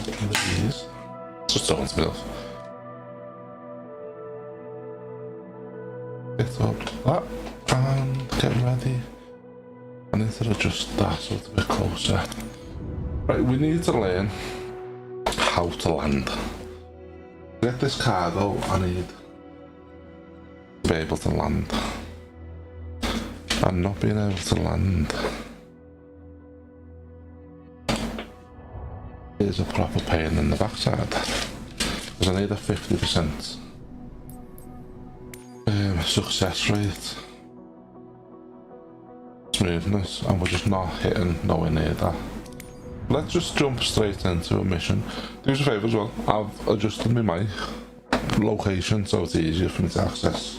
please. Just don't spills. Pick up that and get ready. And instead of just that, so it's a bit closer. Right, we need to learn how to land. To get this cargo, I need to be able to land. And not being able to land is a proper pain in the backside. Because I need a 50% success rate. Smoothness, and we're just not hitting nowhere near that. Let's just jump straight into a mission. Do us a favour as well, I've adjusted my mic location so it's easier for me to access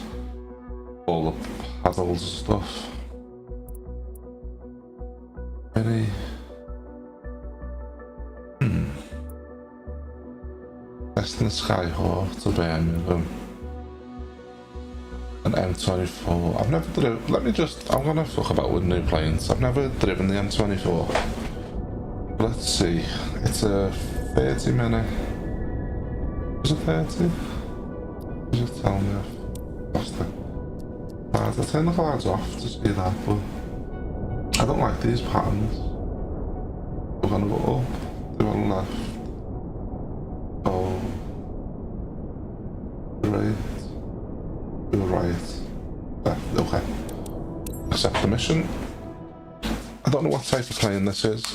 all the paddles and stuff. Ready? Testing the Skyhawk to Birmingham. An M24. I've never driven. I'm gonna talk about with new planes. I've never driven the M24. Let's see. It's a 30-minute. Is it 30? Just tell me I've lost it. I'll turn the clouds off to see that, but I don't like these patterns. We're gonna go up, do a left, go right, do a right, left, okay. Accept the mission. I don't know what type of plane this is,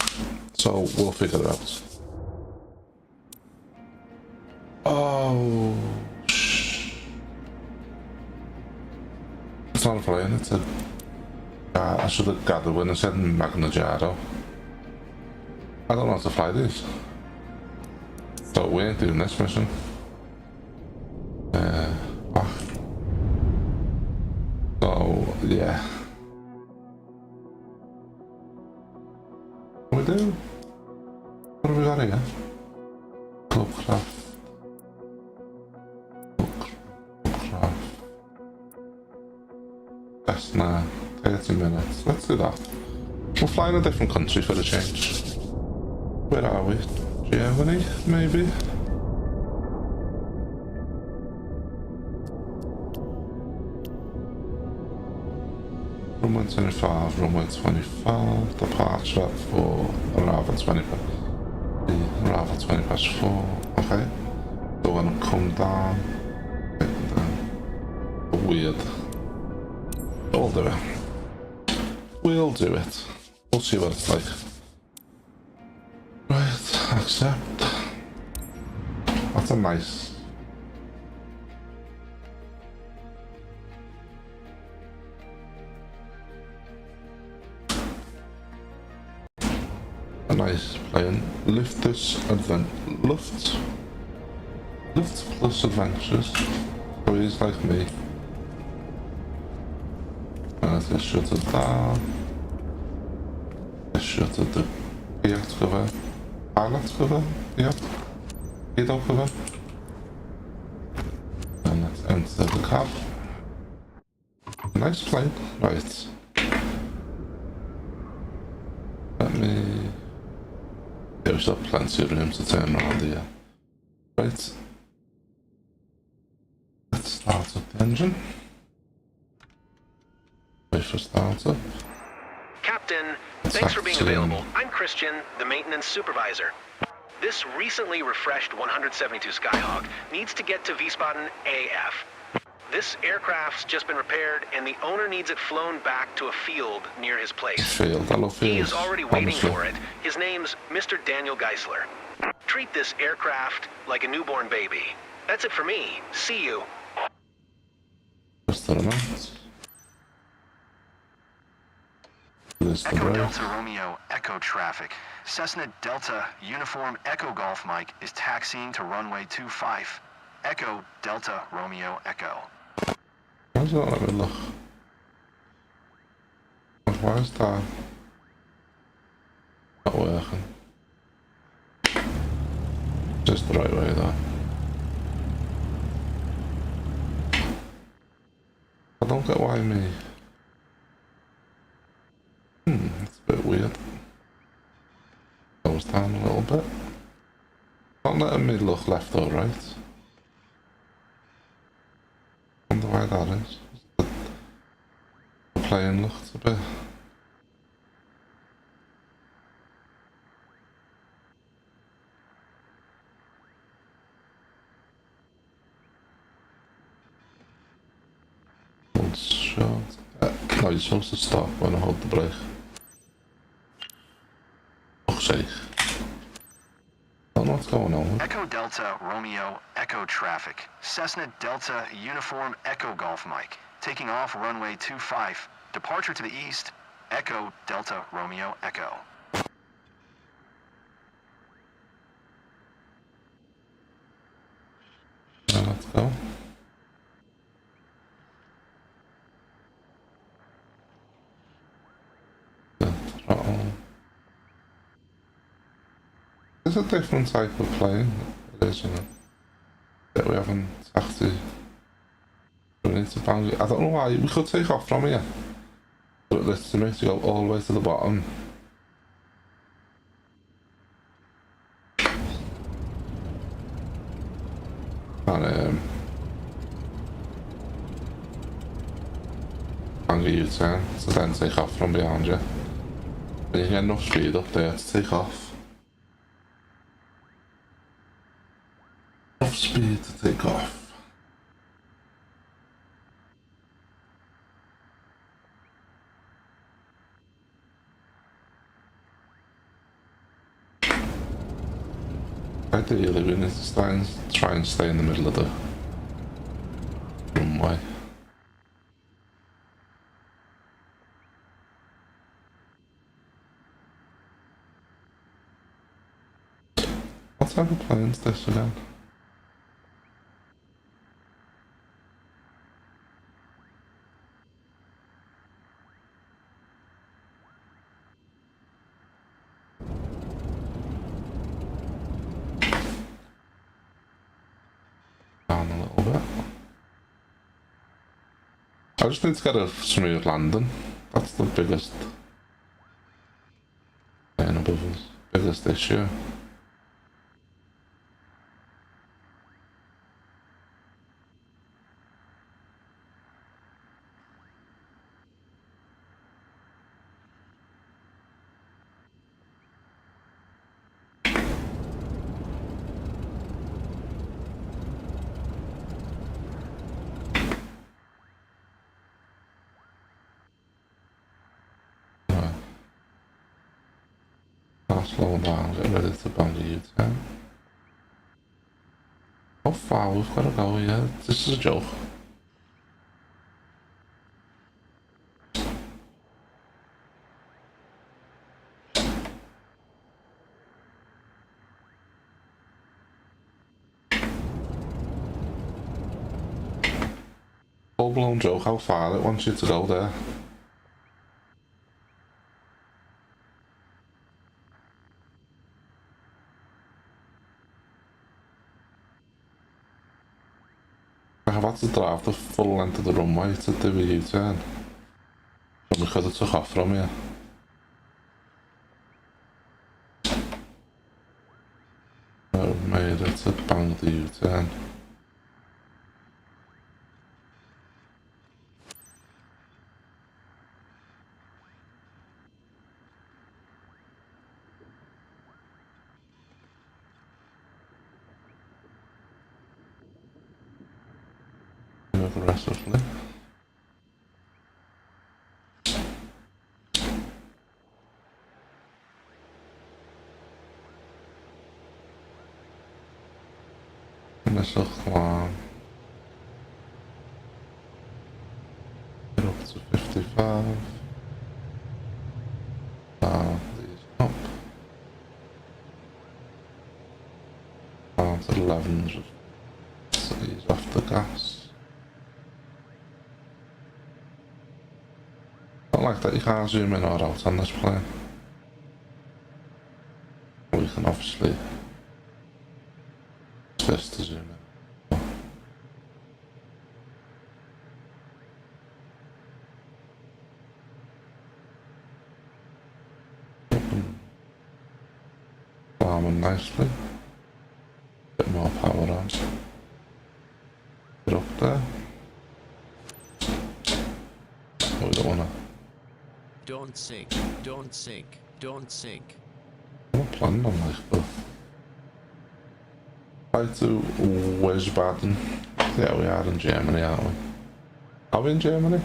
so we'll figure it out. Oh, it's not a plane, it's a... I should have gathered when I said Magnajaro. I don't know how to fly these. So we ain't doing this mission. Back. So, yeah. What do we do? What have we got here? Clubcraft. Clubcraft. Cessna. 30 minutes. Let's do that. We'll fly in a different country for a change. Where are we? Germany, maybe? Runway 25, runway 25, departure at 4, arrive at 20 past 3, arrive at 20 past 4, okay. So we're gonna come down, weird. We'll do it. We'll do it. We'll see what it's like. Right, accept. That's a nice... a nice plane. Luftus plus adventures. So he's like me. Let's shut it down. Let's shut it down. Yacht cover. Pilot cover. Yep. Edo cover. And let's enter the cab. Nice plane. Right. Let me... There's still plenty of room to turn around here. Right. Let's start up the engine. Wait for startup. Captain, thanks for being available. I'm Christian, the maintenance supervisor. This recently refreshed 172 Skyhawk needs to get to Wiesbaden AF. This aircraft's just been repaired and the owner needs it flown back to a field near his place. I love fields. He is already waiting for it. His name's Mr. Daniel Geisler. Treat this aircraft like a newborn baby. That's it for me. See you. Just a minute. Echo Delta Romeo Echo traffic. Cessna Delta Uniform Echo Golf Mike is taxiing to runway 25. Echo Delta Romeo Echo. Why is that? Let me look. Why is that not working? Just the right way though. I don't get why me. It's a bit weird. Goes down a little bit. not letting me look left or right. I wonder why that is. The plane looks a bit... Hold short. No, you're supposed to stop when I hold the brake. Fuck's sake. I don't know what's going on. Echo Delta Romeo Echo traffic. Cessna Delta Uniform Echo Golf Mike. Taking off runway 25. Departure to the east. Echo Delta Romeo Echo. Let's go. The throttle. It's a different type of plane. It is, isn't it? That we haven't actually run into Bangor. I don't know why. We could take off from here. But let's make to go all the way to the bottom. And Bangor U-turn, so then take off from behind you. And you can get enough speed up there to take off. Enough speed to take off. Ideally, we need to try and stay in the middle of the runway. What type of plane's this again? Down a little bit. I just need to get a smooth landing. That's the biggest thing above us. Biggest issue. Slow down, get ready to Bangor U-turn. How far we've got to go here? This is a joke. Full-blown joke how far it wants you to go there. I've had to drive the full length of the runway to do a U-turn. Because it took off from here. I've made it to Bangor the U-turn. Aggressively. Initial climb. Get up to 55. Down these up. Down to 11. So ease off the gas. I like that you can't zoom in or out on this plane. We can obviously use this to zoom in. Climbing nicely. there. Oh, we don't wanna. Don't sink, don't sink, don't sink. I'm not planning on like, but. Try to Wiesbaden. Yeah, we are in Germany, aren't we? Are we in Germany?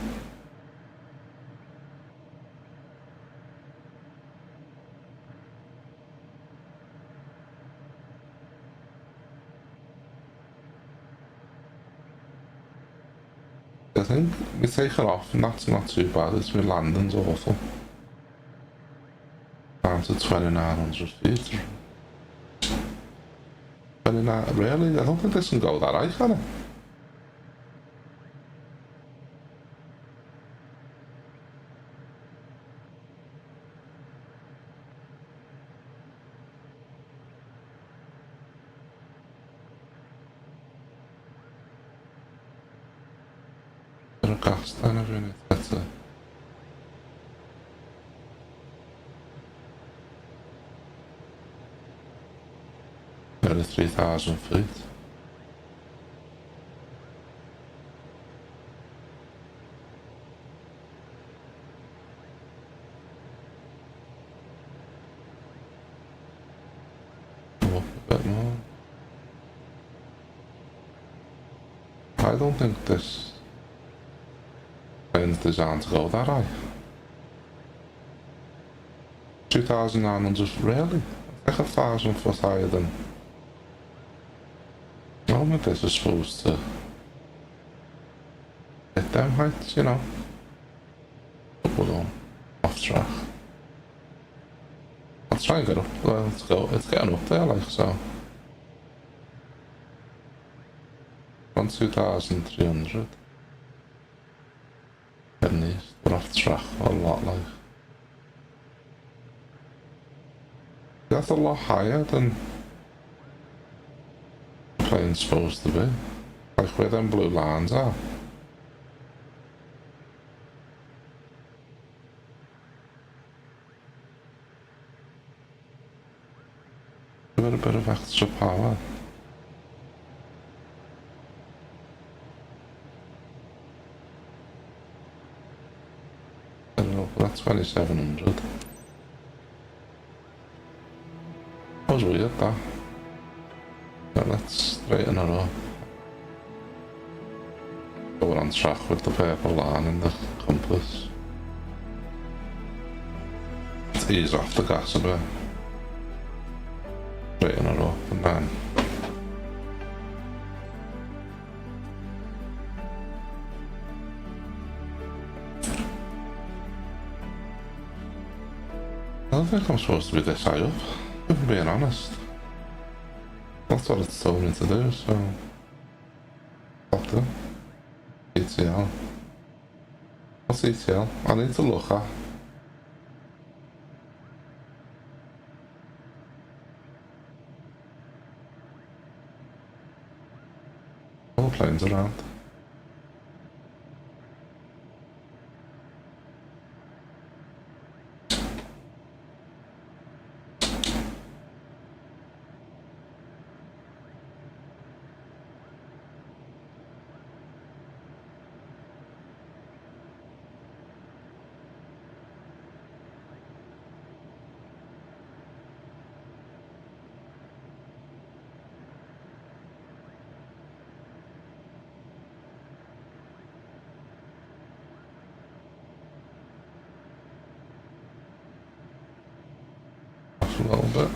I think we take it off and that's not too bad. It's my landing's awful. Down to 2,900 feet. 29, really? I don't think this can go that high, can it? Gas then if you need that's it. Nearly 3,000 feet. Go up a bit more. I don't think this plane's designed to go that high. 2,900, really? Like 1,000 foot higher than... I don't think this is supposed to hit them heights, you know. But we're going off track. Let's try and get up. Well, let's go. It's getting up there, like so. On 2,300. Getting these, we're off track a lot, like. That's a lot higher than the plane's supposed to be. Like where them blue lines are. Give it a bit of extra power. I don't know, that's 2,700. That was weird, that. Yeah, let's straighten it up. We're on track with the purple line in the compass. Let's ease off the gas a bit. Straighten it up and then... I don't think I'm supposed to be this high up, if I'm being honest. That's what it's told me to do, so... Stop doing. ETL. What's ETL? I need to look at. All the planes around. A little bit.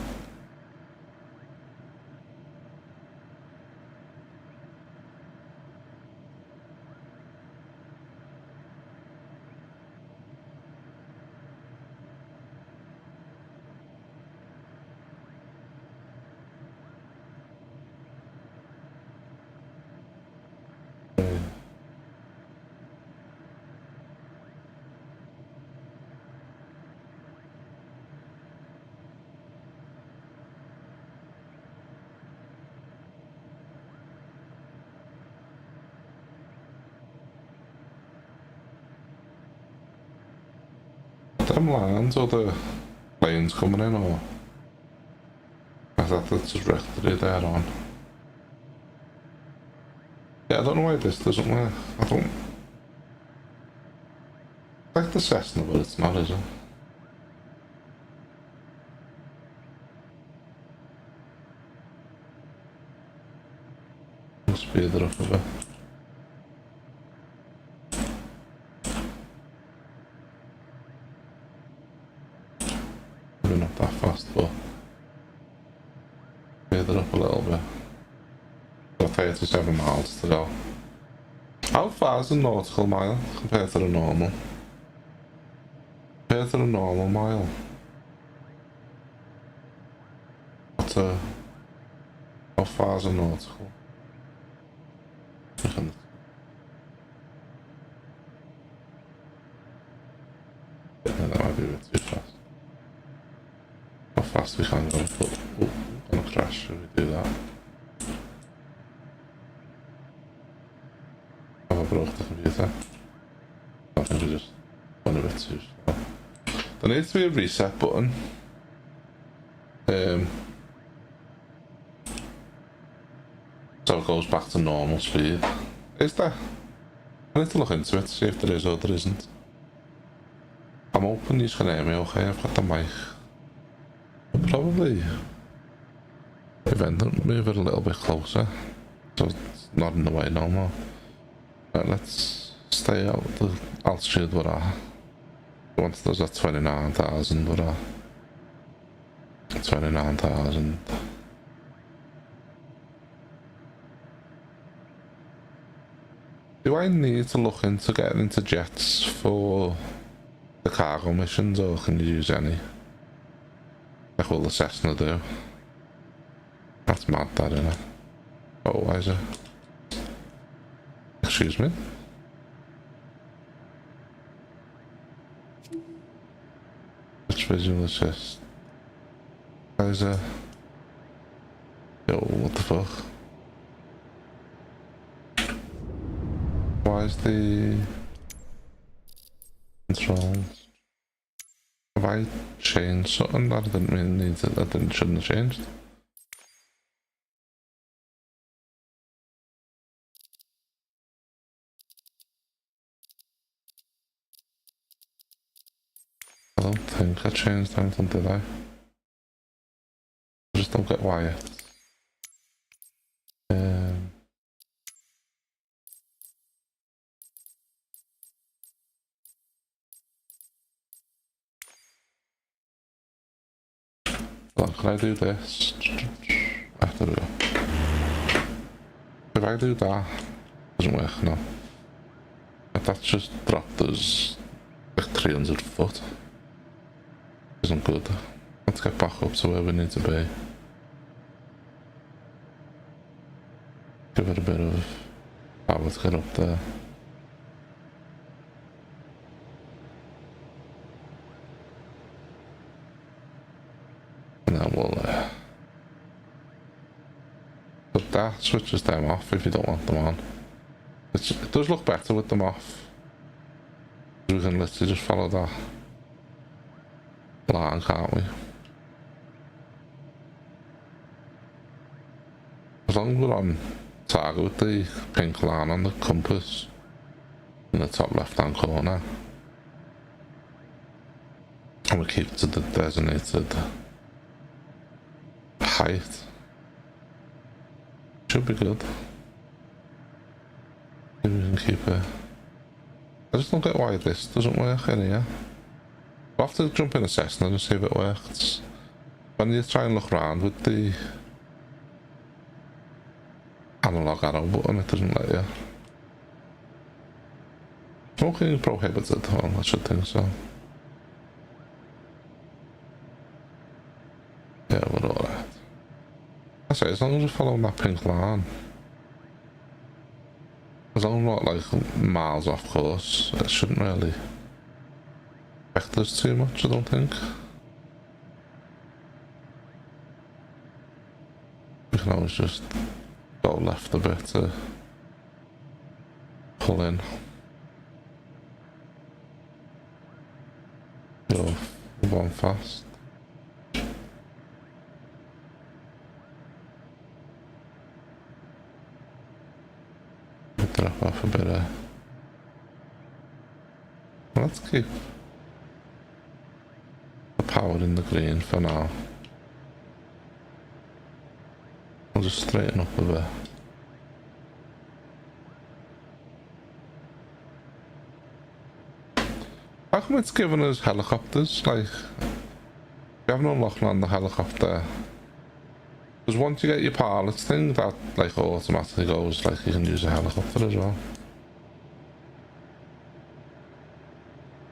Them lines or the planes coming in, or is that the trajectory they're on? Yeah, I don't know why this doesn't work. I don't... like the Cessna, but it's not, is it? Speed it up a bit. Maybe not that fast, but speed it up a little bit. Got 37 miles to go. How far is a nautical mile compared to the normal? Compared to the normal mile? What's a... how far is a nautical? Yeah, that might be a bit too fast. How fast we can go, but... oh, I'm gonna crash, should we do that? Have I broke the computer? I think we just went a bit too slow. There needs to be a reset button. So it goes back to normal speed. Is there? I need to look into it, see if there is or there isn't. I'm hoping you can hear me okay, I've got the mic. Probably move it a little bit closer, so it's not in the way no more. Right, let's stay out the altitude we're at. Once there's at 29,000, we're at 29,000. Do I need to look into getting into jets for the cargo missions, or can you use any? Like what the Cessna do? That's mad, that, isn't it? Oh, why is it? Excuse me? Which visual assist? Why is it? Yo, what the fuck? Why is the controls? Have I changed something that I didn't really need to, that shouldn't have changed? I don't think I changed anything, did I? I just don't get why yet. Well, can I do this? I have to do it. If I do that, it doesn't work, no. If that's just dropped us like 300 foot. Isn't good. Let's get back up to where we need to be. Give it a bit of power to get up there. And then we'll but that switches them off if you don't want them on. It does look better with them off. We can literally just follow that line, can't we? As long as we're on target with the pink line on the compass in the top left hand corner, and we keep to the designated height, should be good. Maybe we can keep it. I just don't get why this doesn't work in here. We'll have to jump in a Cessna and see if it works. When you try and look around with the analog arrow button, it doesn't let you. Smoking prohibited, well, I should think so. Yeah, we're alright. I say, as long as we're following that pink line. As long as we're not like miles off course, it shouldn't really affect us too much, I don't think. We can always just go left a bit to pull in. Go one fast. drop off a bit. Let's keep the power in the green for now. I'll just straighten up a bit. How come it's giving us helicopters? Like, we haven't unlocked on the helicopter. Because once you get your pilot's thing, that like automatically goes like you can use a helicopter as well.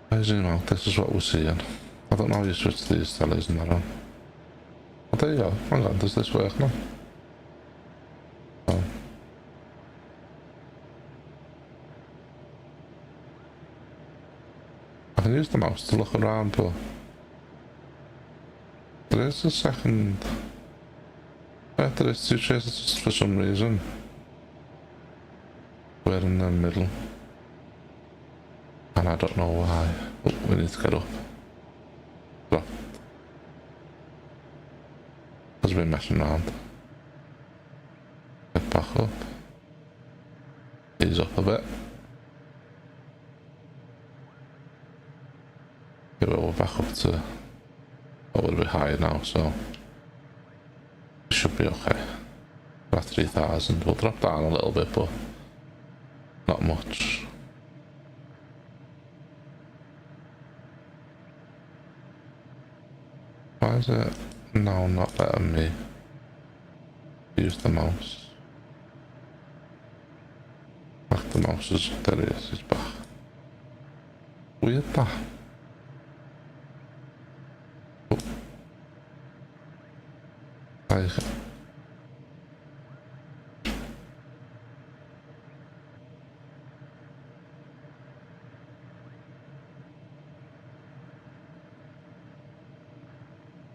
I zoom out, this is what we're seeing. I don't know how you switch these tellies and that on. Oh, there you go. Hang on, does this work now? Oh. I can use the mouse to look around, but there is a second. There is two traces just for some reason. We're in the middle. And I don't know why. Oh, we need to get up. Drop. Because we're messing around. Get back up. Ease up a bit. Okay, well, we're back up to a little bit higher now, so should be okay. About 3,000. We'll drop down a little bit, but not much. Why is it now not letting me use the mouse? Back the mouse is there it is, it's back. Weird that. Oh. Like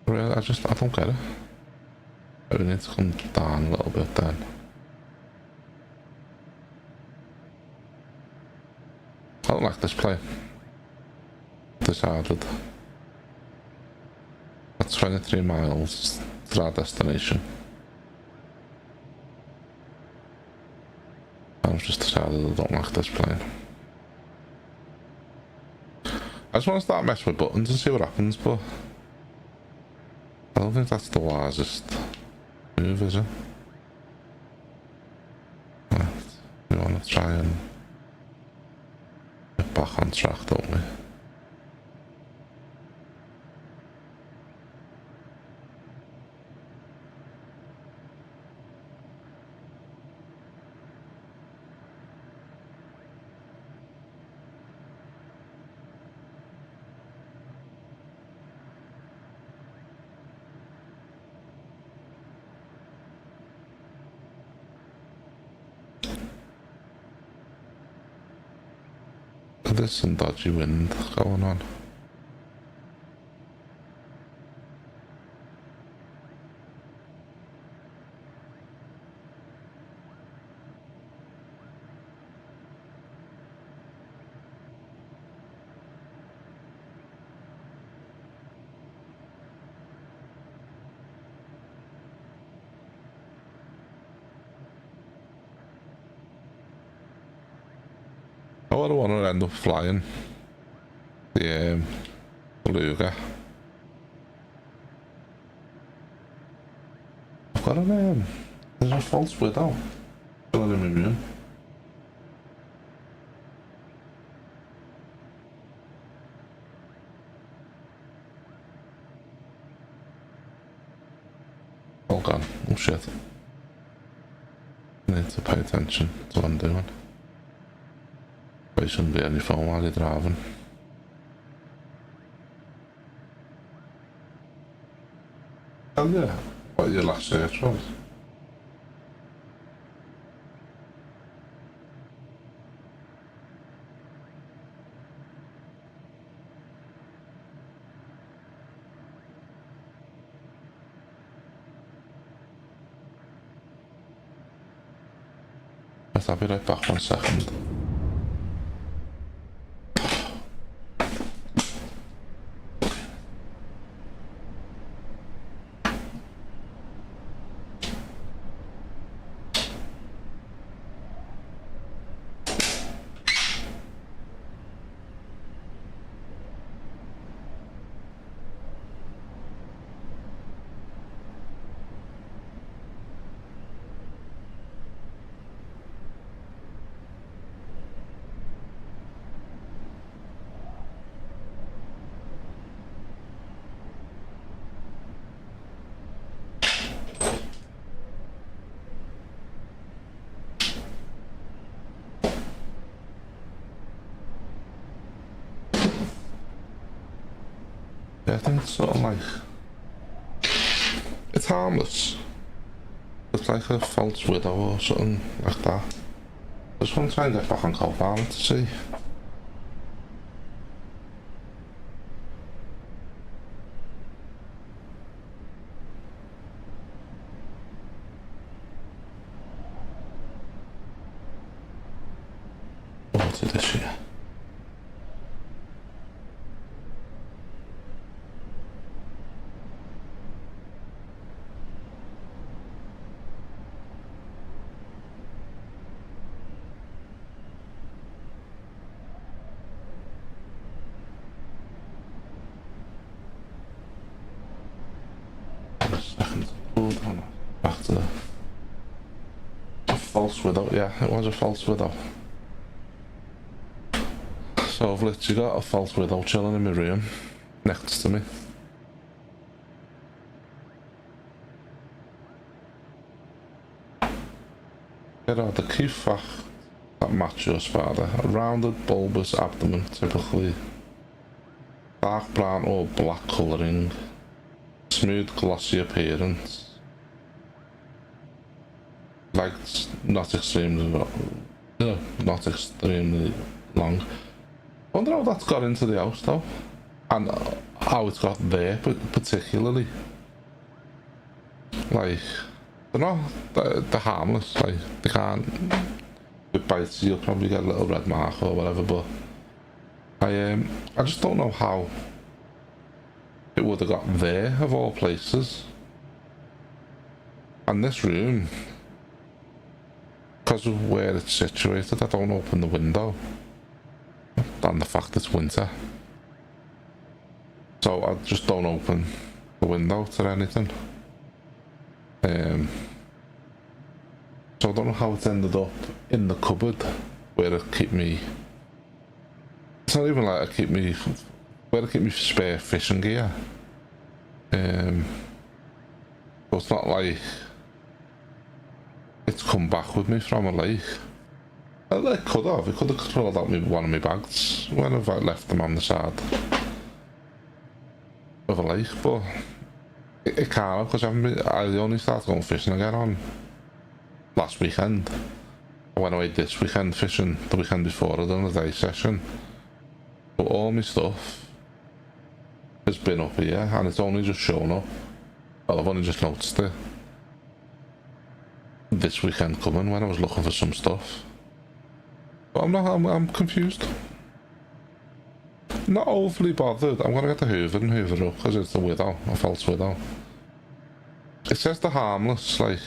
really, I don't get it. We need to come down a little bit then. I don't like this plane. Decided. That's 23 miles to our destination. I've just decided I don't like this plane. I just want to start messing with buttons and see what happens, but I don't think that's the wisest move, is it? Right. We want to try and get back on track, don't we? There's some dodgy wind going on. I don't want to end up flying the Beluga. I've got an there's a false widow still in my room. All gone. Oh shit. I need to pay attention to what I'm doing. You shouldn't be on your phone while you're driving. Oh yeah, what your last search was? I'll be right back 1 second. Yeah, I think it's sort of like... It's harmless. It's like a false widow or something like that. I just want to try and get back on Copilot to see. What's it this year? Seconds. Hold on. Back to a false widow. Yeah, it was a false widow. So I've literally got a false widow chilling in my room next to me. Here are the key facts that match your spider. A rounded, bulbous abdomen, typically dark brown or black colouring, smooth, glossy appearance, like not extremely long. I wonder how that's got into the house though, and how it's got there particularly. Like, they're not, they're harmless, like, they can't, if it bites you, you'll probably get a little red mark or whatever, but I just don't know how it would have got there, of all places. And this room, because of where it's situated, I don't open the window, and the fact it's winter. So I just don't open the window to anything. So I don't know how it's ended up in the cupboard where it keep me. It's not even like where it keep me spare fishing gear. So it's not like it's come back with me from a lake. It could have. It could have crawled out one of my bags when I've left them on the side of a lake, but it can't, because I only started going fishing again on last weekend. I went away this weekend fishing the weekend before. I done a day session, but all my stuff has been up here and it's only just shown up. Well, I've only just noticed it this weekend coming when I was looking for some stuff. But I'm confused. Not overly bothered. I'm gonna get the Hoover and Hoover up because it's a widow, a false widow. It says they're harmless, like,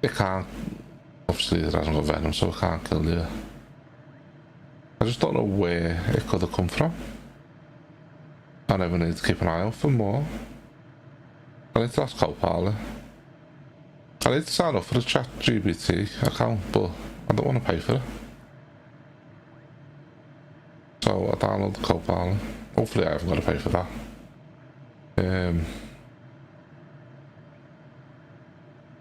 it can't, obviously it hasn't got venom, so it can't kill you. I just don't know where it could have come from. I never need to keep an eye out for more. I need to ask Copilot. I need to sign up for the ChatGPT account, but I don't want to pay for it. So I download the Copilot. Hopefully I haven't got to pay for that.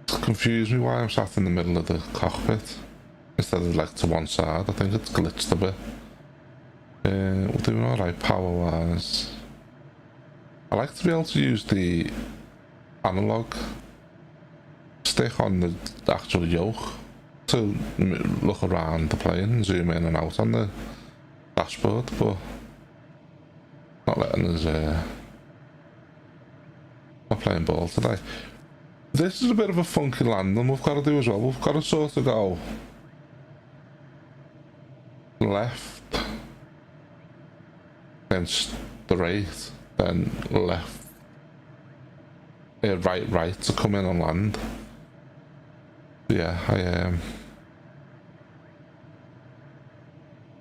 It's confused me why I'm sat in the middle of the cockpit instead of like to one side. I think it's glitched a bit. We're doing alright power wise. I like to be able to use the analog stick on the actual yoke to look around the plane and zoom in and out on the dashboard, but not letting us not playing ball today. This is a bit of a funky landing we've got to do as well. We've got to sort of go left, then straight, then left, right to come in and land. Yeah,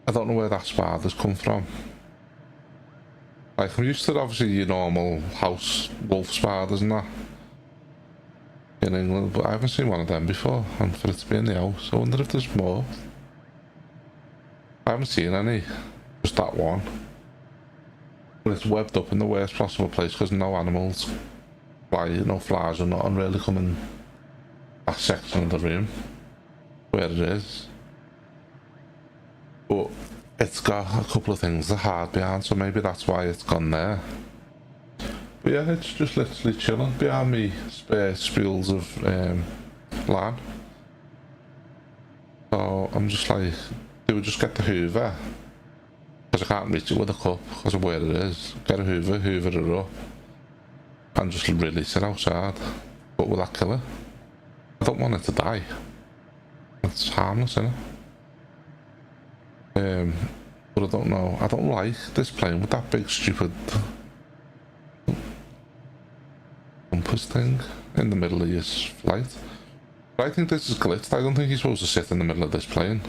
I don't know where that spider's come from. Like, I'm used to obviously your normal house wolf spiders and that in England, but I haven't seen one of them before, and for it to be in the house, I wonder if there's more. I haven't seen any, just that one. But it's webbed up in the worst possible place because no animals fly, no flies or nothing really come in that section of the room where it is. But it's got a couple of things that are hard behind, so maybe that's why it's gone there. But yeah, it's just literally chilling behind me spare spools of land. So I'm just like, do we just get the Hoover? Because I can't reach it with a cup because of where it is. Get a Hoover, Hoover it up, and just release it outside. But will that kill it? I don't want it to die. It's harmless, isn't it? But I don't know. I don't like this plane with that big stupid compass thing in the middle of his flight. But I think this is glitched. I don't think he's supposed to sit in the middle of this plane.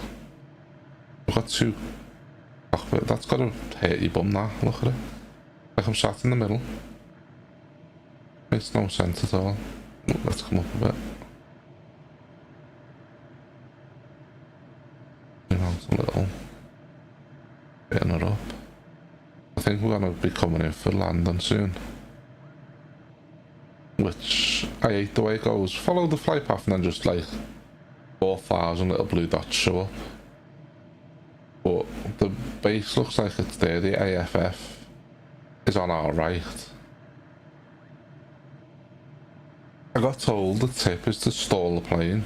I've got two. That's got to hurt your bum now. Look at it. Like I'm sat in the middle. Makes no sense at all. Let's come up a bit. You know, it's a little. Getting it up. I think we're going to be coming in for landing soon. Which, I hate the way it goes. Follow the flight path and then just like 4,000 little blue dots show up. But the base looks like it's there. The AFF is on our right. I got told the tip is to stall the plane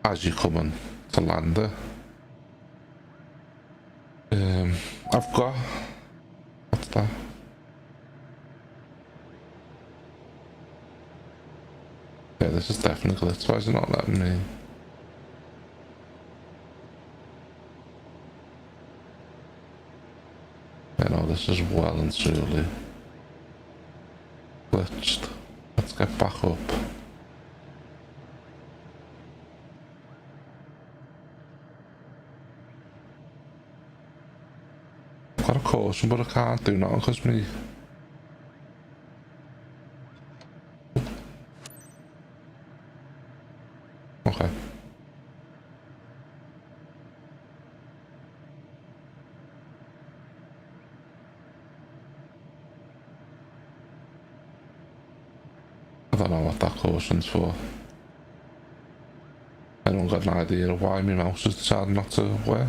as you come in to land it. I've got... What's that? Yeah, this is definitely glitch. Why is it not letting me? Yeah, no, this is well and truly glitched. Let's get back up. I've got a caution, but I can't do nothing because me. Okay. I don't know what that caution's for. I don't got an idea of why my mouse has decided not to work.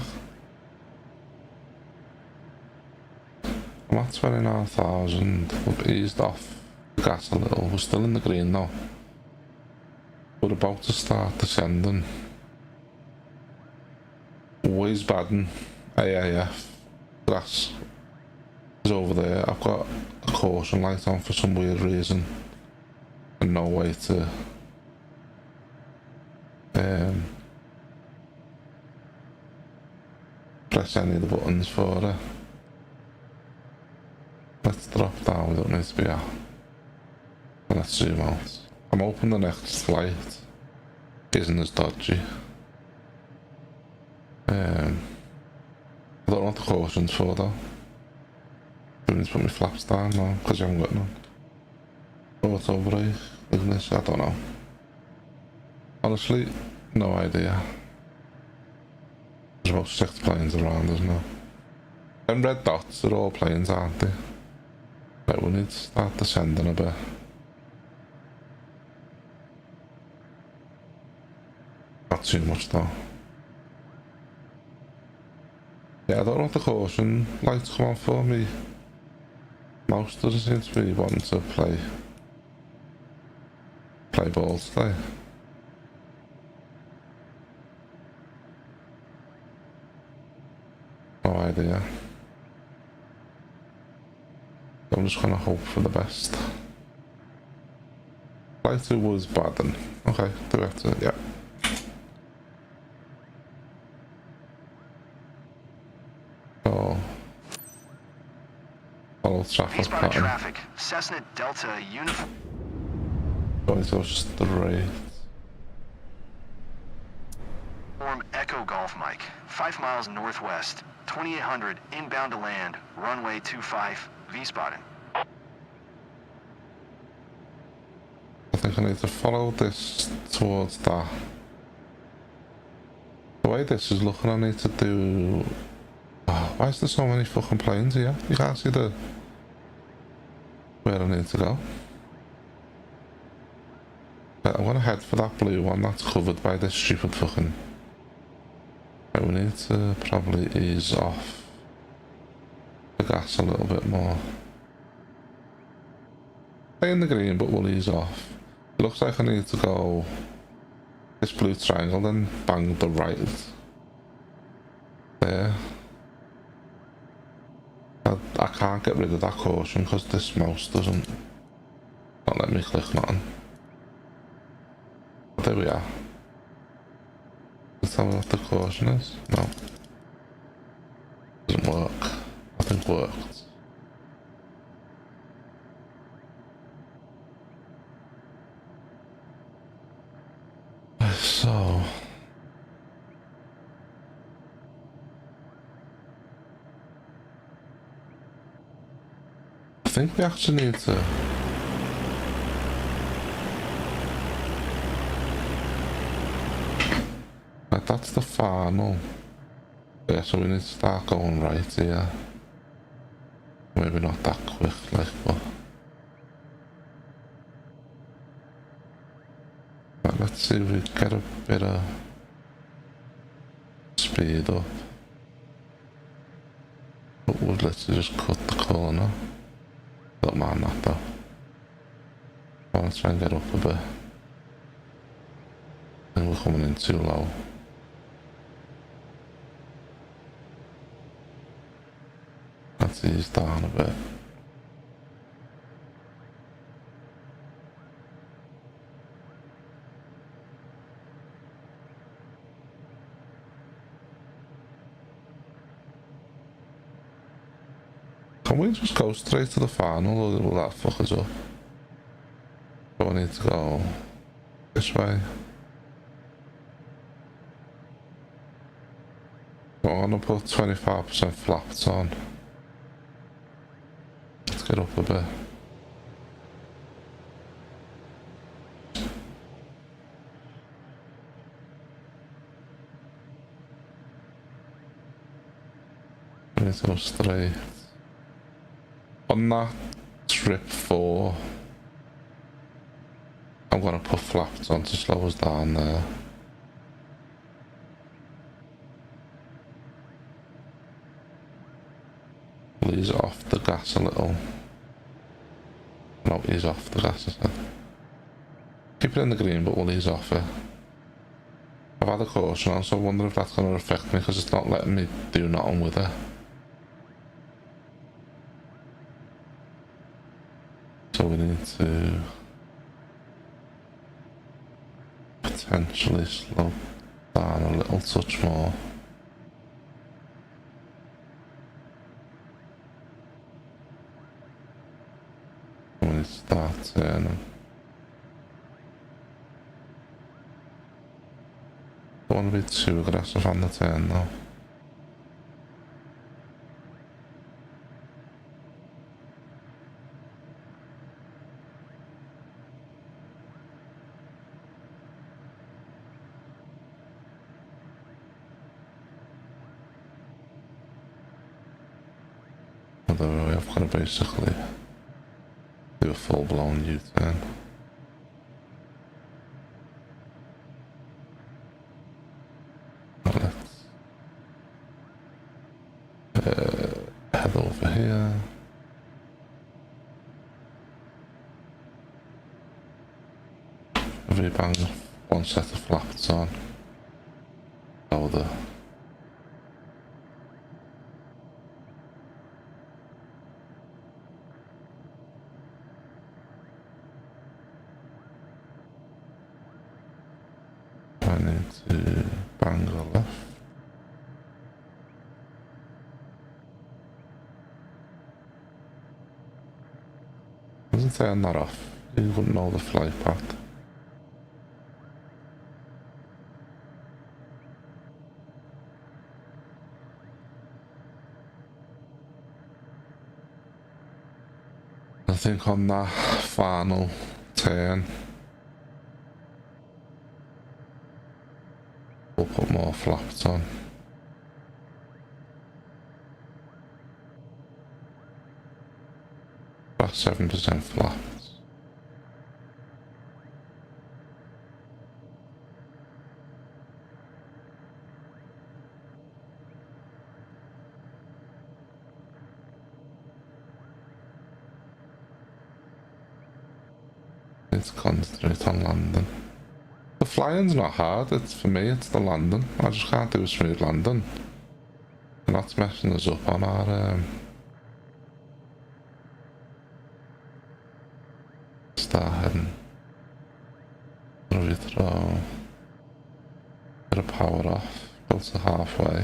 I'm at 29,000. We've eased off the gas a little. We're still in the green though. We're about to start descending. Wiesbaden AAF. Grass is over there. I've got a caution light on for some weird reason. And no way to press any of the buttons for it. Let's drop down, we don't need to be out. And let's zoom out. I'm hoping the next flight isn't as dodgy. I don't know what the caution's for though. Do I need to put my flaps down now? Because you haven't got none. Oh, what's over here? Ignition? I don't know. Honestly, no idea. There's about 6 planes around, isn't there? Them red dots are all planes, aren't they? Right, we need to start descending a bit. Not too much though. Yeah, I don't know what the caution lights come on for me. Mouse doesn't seem to be wanting to play ball today. No idea. I'm just gonna hope for the best. Flight to Wiesbaden. Okay, do we have to? Yeah. So follow traffic pattern. Traffic. Cessna Delta Uniform. Going so straight. Echo Golf Mike. 5 miles northwest. 2800 inbound to land. Runway 25. Wiesbaden. I think I need to follow this towards that. The way this is looking, I need to do... Oh, why is there so many fucking planes here? You can't see the... where I need to go. But I'm gonna head for that blue one that's covered by this stupid fucking Right, we need to probably ease off the gas a little bit more. Stay in the green, but we'll ease off. It looks like I need to go this blue triangle, then bang the right there. I can't get rid of that caution because this mouse doesn't not let me click nothing. But there we are. Let's tell me what the caution is. No. Doesn't work. Nothing worked. So I think we actually need to right, that's the final. Yeah, so we need to start going right here. Maybe not that quick, like, but right, let's see if we get a bit of speed up. But we'll literally just cut the corner. Don't mind that though. I want to try and get up a bit. I think we're coming in too low. Let's ease down a bit. Can we just go straight to the final, or will that fuck us up? Do I need to go this way? I want to put 25% flaps on. Let's get up a bit. I need to go straight. On that trip 4, I'm gonna put flaps on to slow us down there. We'll ease off the gas a little. No, ease off the gas, I said. Keep it in the green, but we'll ease off it. I've had a caution on, so I wonder if that's gonna affect me because it's not letting me do nothing with it. So we need to potentially slow down a little touch more. We need to start turning. Don't want to be too aggressive on the turn though. Although we have got to basically do a full-blown U-turn. Let's head over here. V-bang one set of flaps on. Lower the I need to bang the left. Doesn't turn that off. You wouldn't know the flight path. I think on that final turn we'll put more flaps on. About 7% flaps. need to concentrate on landing. The flying's not hard, it's for me, it's the landing. I just can't do a smooth landing. And that's messing us up on our start heading. We throw bit of power off, go to halfway.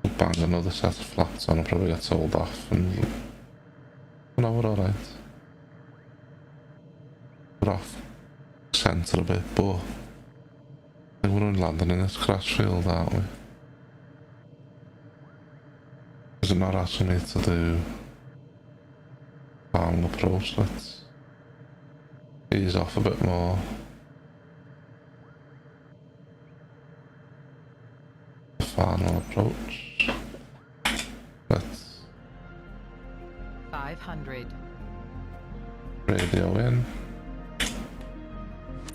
We'll bang another set of flats on and probably get sold off and no, we're alright. We're off centre a bit, but I think we're only landing in this crash field, aren't we? Is it not asking me to do final approach? Let's ease off a bit more. Final approach. Let's 500. radio in.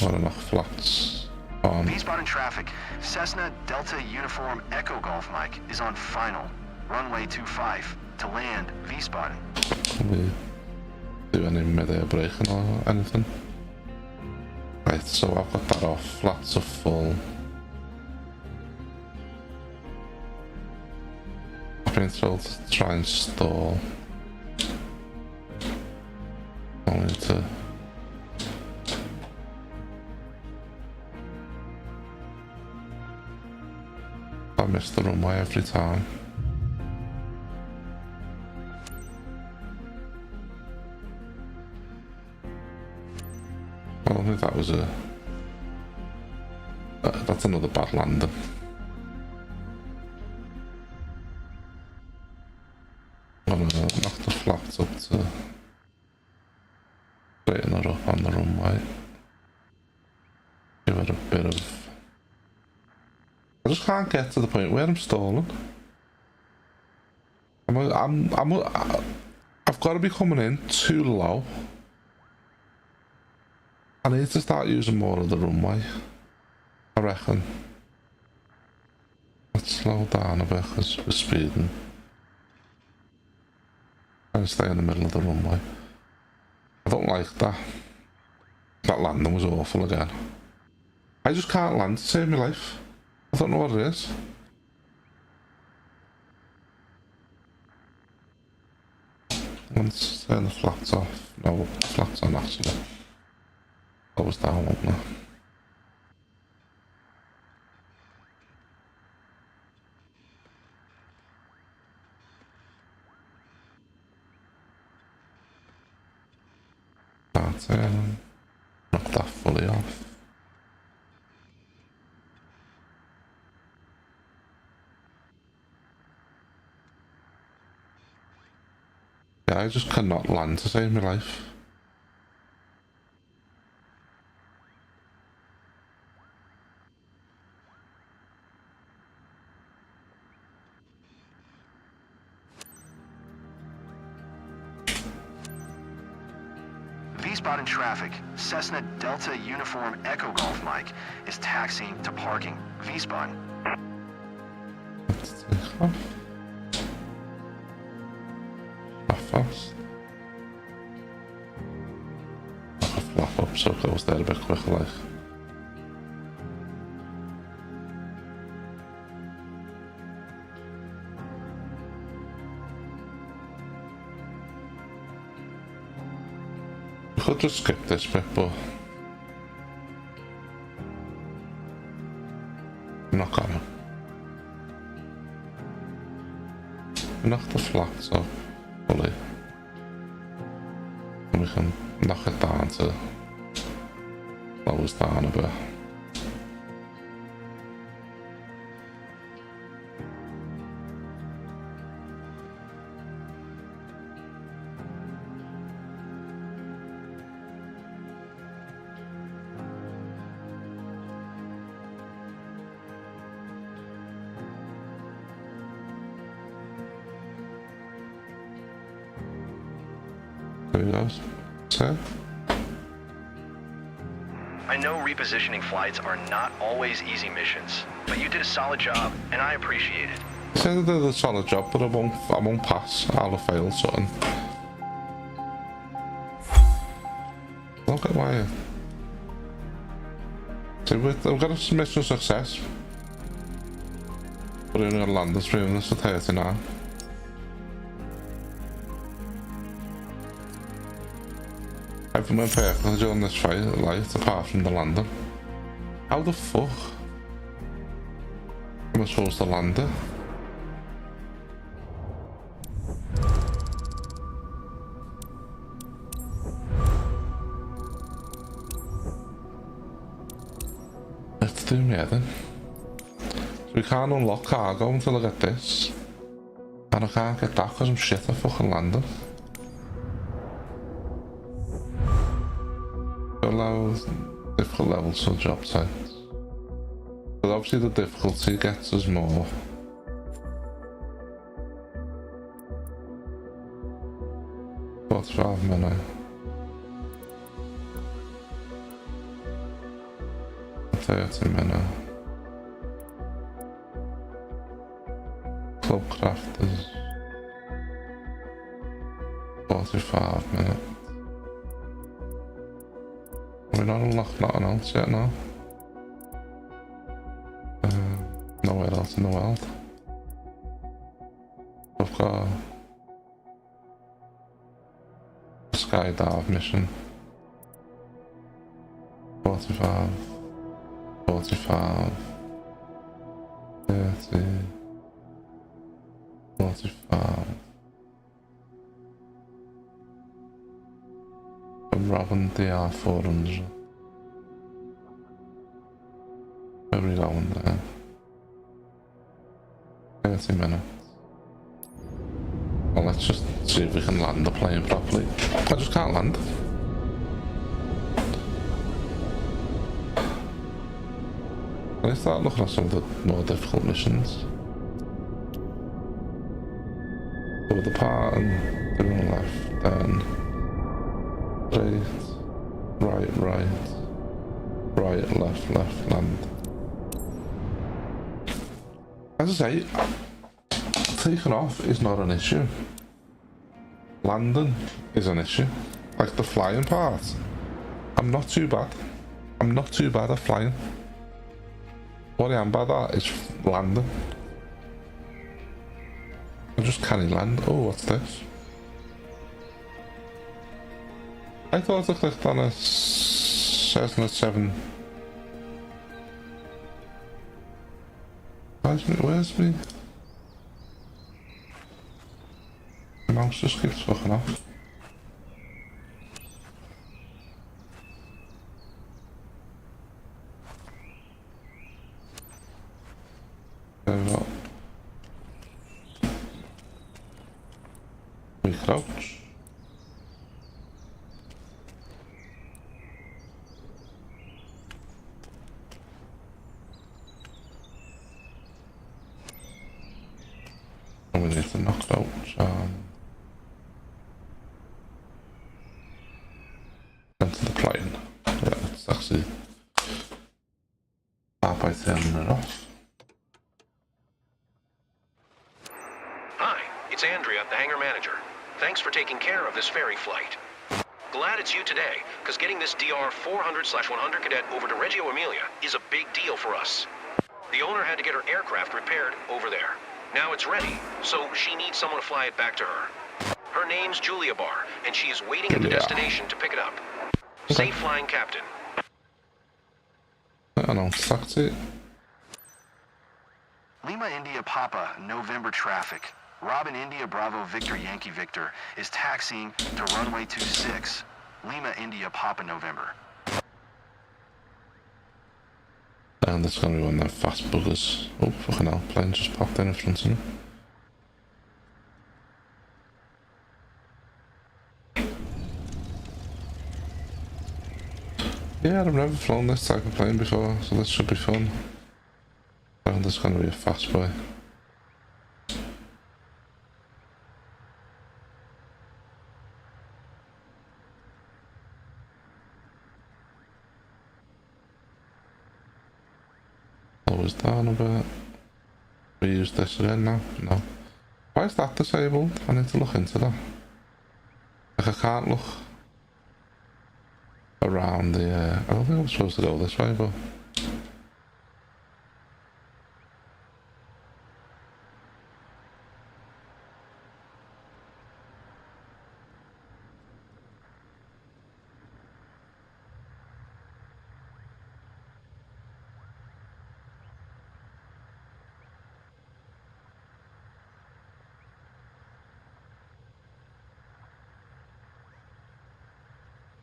Not enough flats on. V-spot traffic. Cessna Delta Uniform Echo Golf Mike is on final. Runway 25 to land V-spot. Can we do any mid-air braking or anything? Right, so I've got that off. Flats are full. I've been told to try and stall. Only to I miss the runway every time. I don't think that was a... that's another bad landing. I'm gonna knock the flaps up to straighten her up on the runway. Give it a bit of... I just can't get to the point where I'm stalling. I've got to be coming in too low. I need to start using more of the runway, I reckon. Let's slow down a bit because we're speeding. And stay in the middle of the runway. I don't like that. That landing was awful again. I just can't land to save my life. I don't know what it is. Let's turn the flats off. No, the flats on actually. That was down, wasn't it? That's it. Knock that fully off. Yeah, I just cannot land to save my life. V-spot in traffic. Cessna Delta Uniform Echo Golf Mike is taxiing to parking. V-spot. Let's take off. Fast. I can flap up so close there a bit quicker like. We could just skip this bit, but I'm not gonna. Knock the flats up fully. And we can knock it down to slow us down a bit. There he goes. Set. I know repositioning flights are not always easy missions, but you did a solid job, and I appreciate it. He said I did a solid job, but I won't pass. I'll have failed something. don't get why. So we've got a mission success. We're only gonna land this room, this is 30 now. Everything went perfectly during this fight, apart from the landing. How the fuck am I supposed to land it? Let's do me then. So we can't unlock cargo until I get this. And I can't get that because I'm shit at fucking landing. Allows difficult levels for job sites. But obviously the difficulty gets us more. What's 5 minutes? 30 minutes. Club crafters. 45 minutes. We're not unlocked nothing else yet now. Nowhere else in the world. I've got a skydive mission. 45, 45, 30, 45. I'm robbing DR 400. Where are we going there? 30 minutes. Well, let's just see if we can land the plane properly. I just can't land. Let's start looking at some of the more difficult missions. So the part and the left, then right, left, land. As I say, taking off is not an issue. Landing is an issue. Like the flying part, I'm not too bad. I'm not too bad at flying. What I am bad at is landing. I just can't land. Oh, what's this? I thought I clicked on a Cessna 7. Where's me? The mouse just keeps fucking off. There we go. We crouch. We need to knock out into the plane. Yeah, it's actually start by turning it off. Hi, it's Andrea, the hangar manager. Thanks for taking care of this ferry flight. Glad it's you today, because getting this DR 400/100 cadet over to Reggio Emilia is a big deal for us. The owner had to get her aircraft repaired over there. Now it's ready, so she needs someone to fly it back to her. Her name's Julia Barr, and she is waiting at the destination to pick it up. Safe flying, Captain. I know, that's it. Lima India Papa, November traffic. Robin India Bravo Victor Yankee Victor is taxiing to runway 26. Lima India Papa November. And it's gonna be one of them fast buggers. Oh, fucking hell, plane just popped in front of me. Yeah, I've never flown this type of plane before, so this should be fun. And there's gonna be a fast boy. Always down a bit. We use this again now? No. Why is that disabled? I need to look into that. Like I can't look. around the. I don't think I'm supposed to go this way, but.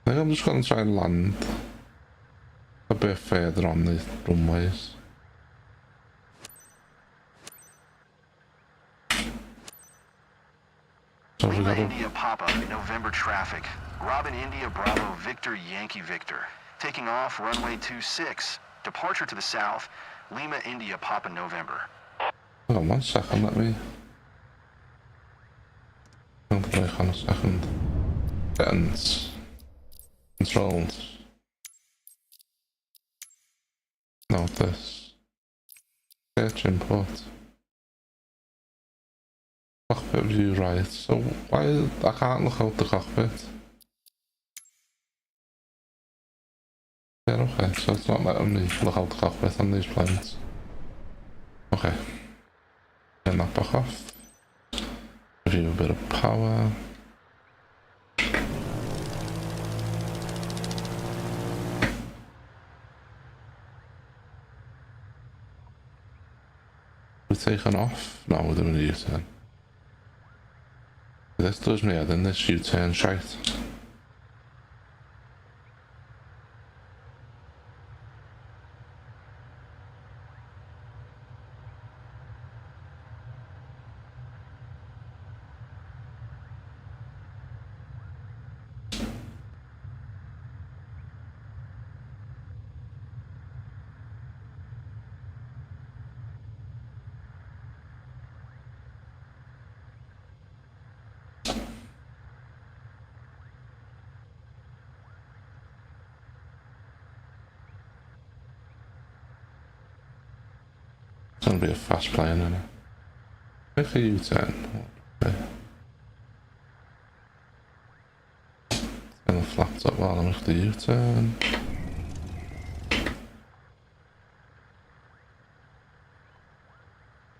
I think I'm just going to try and land a bit further on the runways. So we Lima got a, India Papa, November traffic. Robin India Bravo Victor Yankee Victor. Taking off runway 26. Departure to the south. Lima India Papa November. hold on 1 second, let me. I'll break on a second. Settings. Controls. Note this. Search import. Cockpit view right. So why is it, I can't look out the cockpit? Yeah, okay, so it's not letting me look out the cockpit on these planes. Okay. Turn that back off. Review a bit of power. We're taking off? No, we're doing a U-turn. This does me head in this U-turn shite. It's gonna be a fast plane, isn't it? Make a U-turn. Okay. Turn the flaps up while I make the U-turn.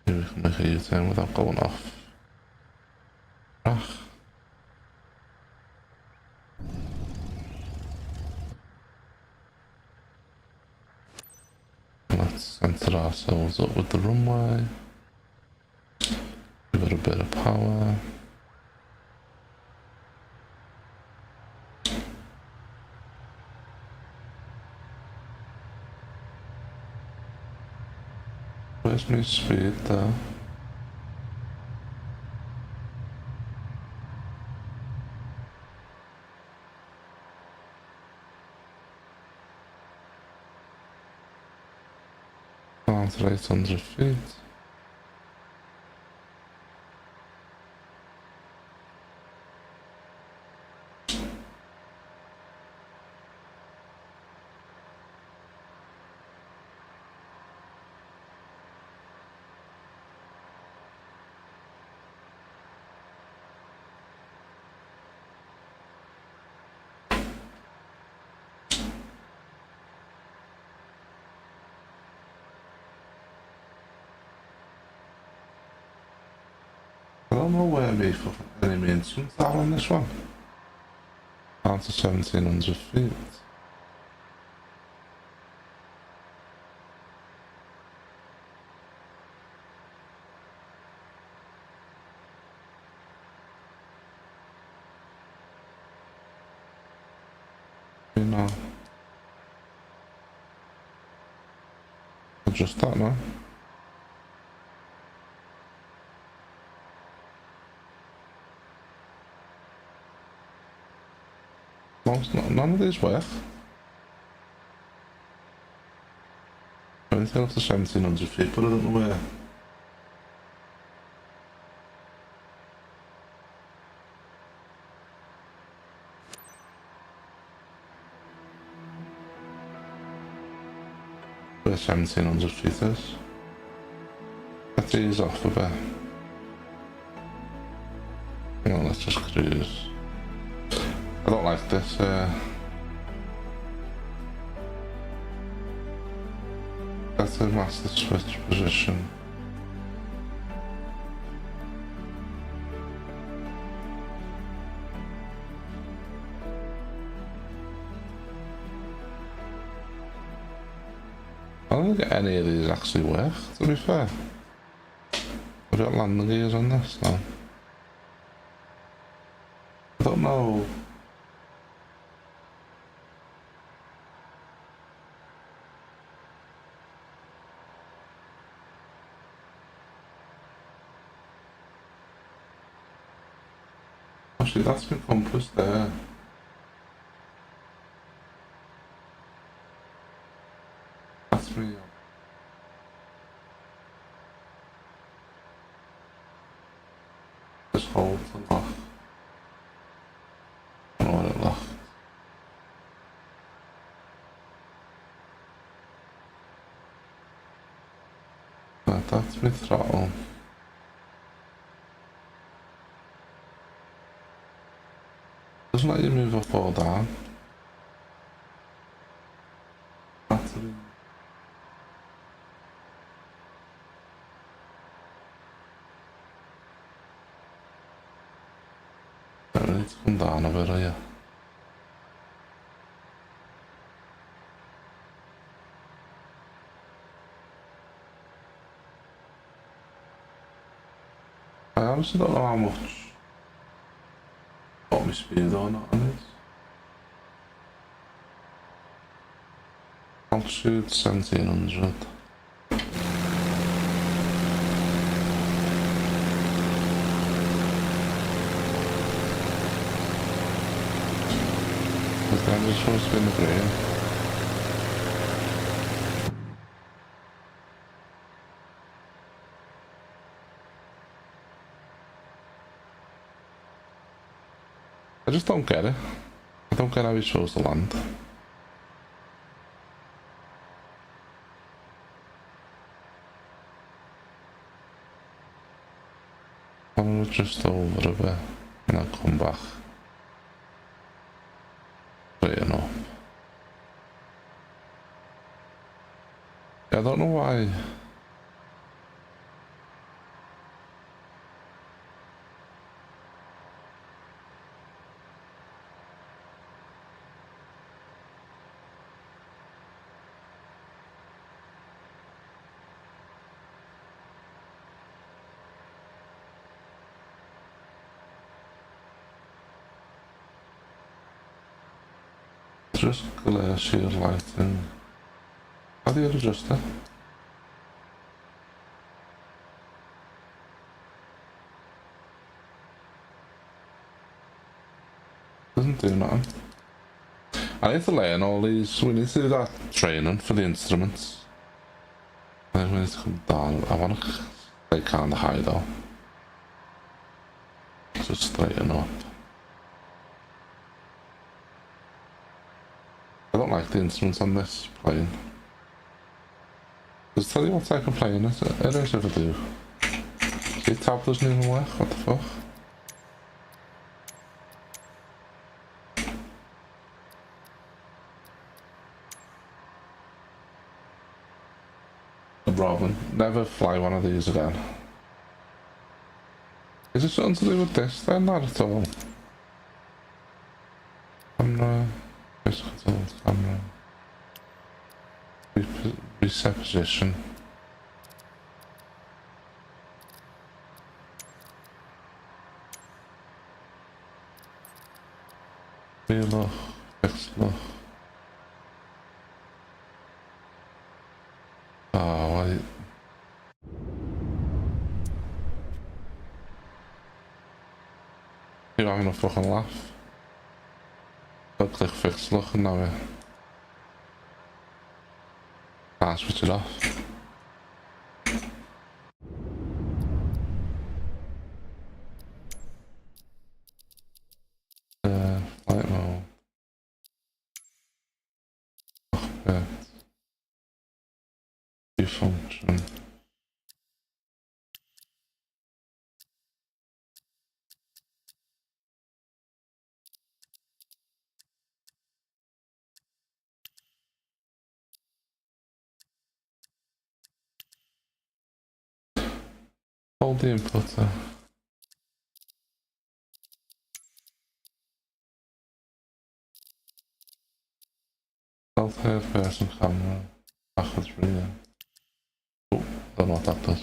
Maybe we can make a U-turn without going off. Ah. Let's center ourselves up with the runway. Give it a bit of power. Where's my speed there? Down to 800 feet. I don't know where my fucking enemy instruments are on this one. Down to 1700 feet. You know. Adjust that now. None of these work. Anything up to 1700 feet, but I don't know where. Where 1700 feet is. Let's ease off a bit. Hang on, let's just cruise. I don't like this That's a master switch position. I don't think any of these actually work, to be fair. I've got landing gears on this now. I don't know. Actually, that's been compassed there. That's me. Just hold to lock. I don't know what it locked. Right, that's my throttle. Doesn't let you move up or down. Battery. I need to come down a bit here. I honestly don't know how much what my speed or not on this. Altitude 1700. I'm just supposed to be in the green. I just don't get it. I don't get how you're supposed to land. I'm just over a bit and I'll come back. Straighten up. I don't know why. Just glacier lighting. How do you adjust it? Doesn't do nothing. I need to learn all these. We need to do that training for the instruments. Then we need to come down. I want to stay kind of high though. Just straighten up. I don't like the instruments on this plane. Just tell you what type of plane it is if I do. See, tab doesn't even work. What the fuck? Robin, never fly one of these again. Is it something to do with this then? Not at all. Camera, face controls, camera. Reset position. Rear lock, fixed lock. Oh, why? You're having a fucking laugh. I'll click fixed lock and now we can't switch it off. Flight mode. Cockpit. View function. Hold the inputter. Stealth third person camera. Backwards reader. Oh, don't know what that does.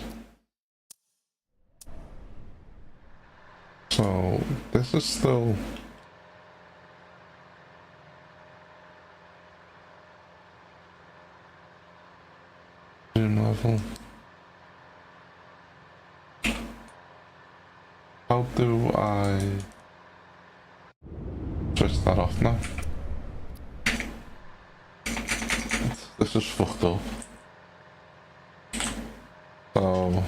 So, this is still... zoom level. How do I switch that off now? This is fucked up. So...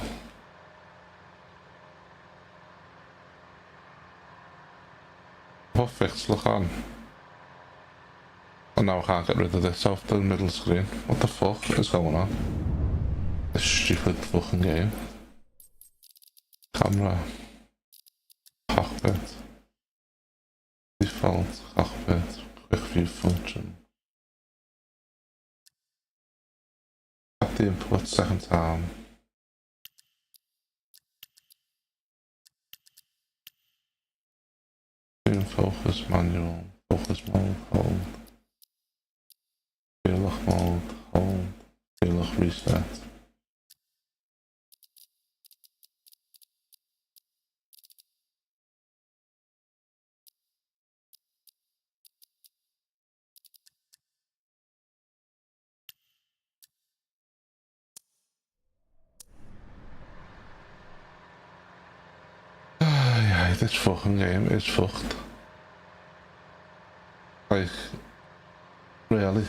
what fixed look on? And now I can't get rid of this off the middle screen. What the fuck is going on? This stupid fucking game. Camera. Cockpit. Default cockpit. Quick view function. At the input second time. Zoom focus manual. Focus mode. Hold. Vlog mode. Hold. Vlog reset. Yeah, this fucking game is fucked. Like, really?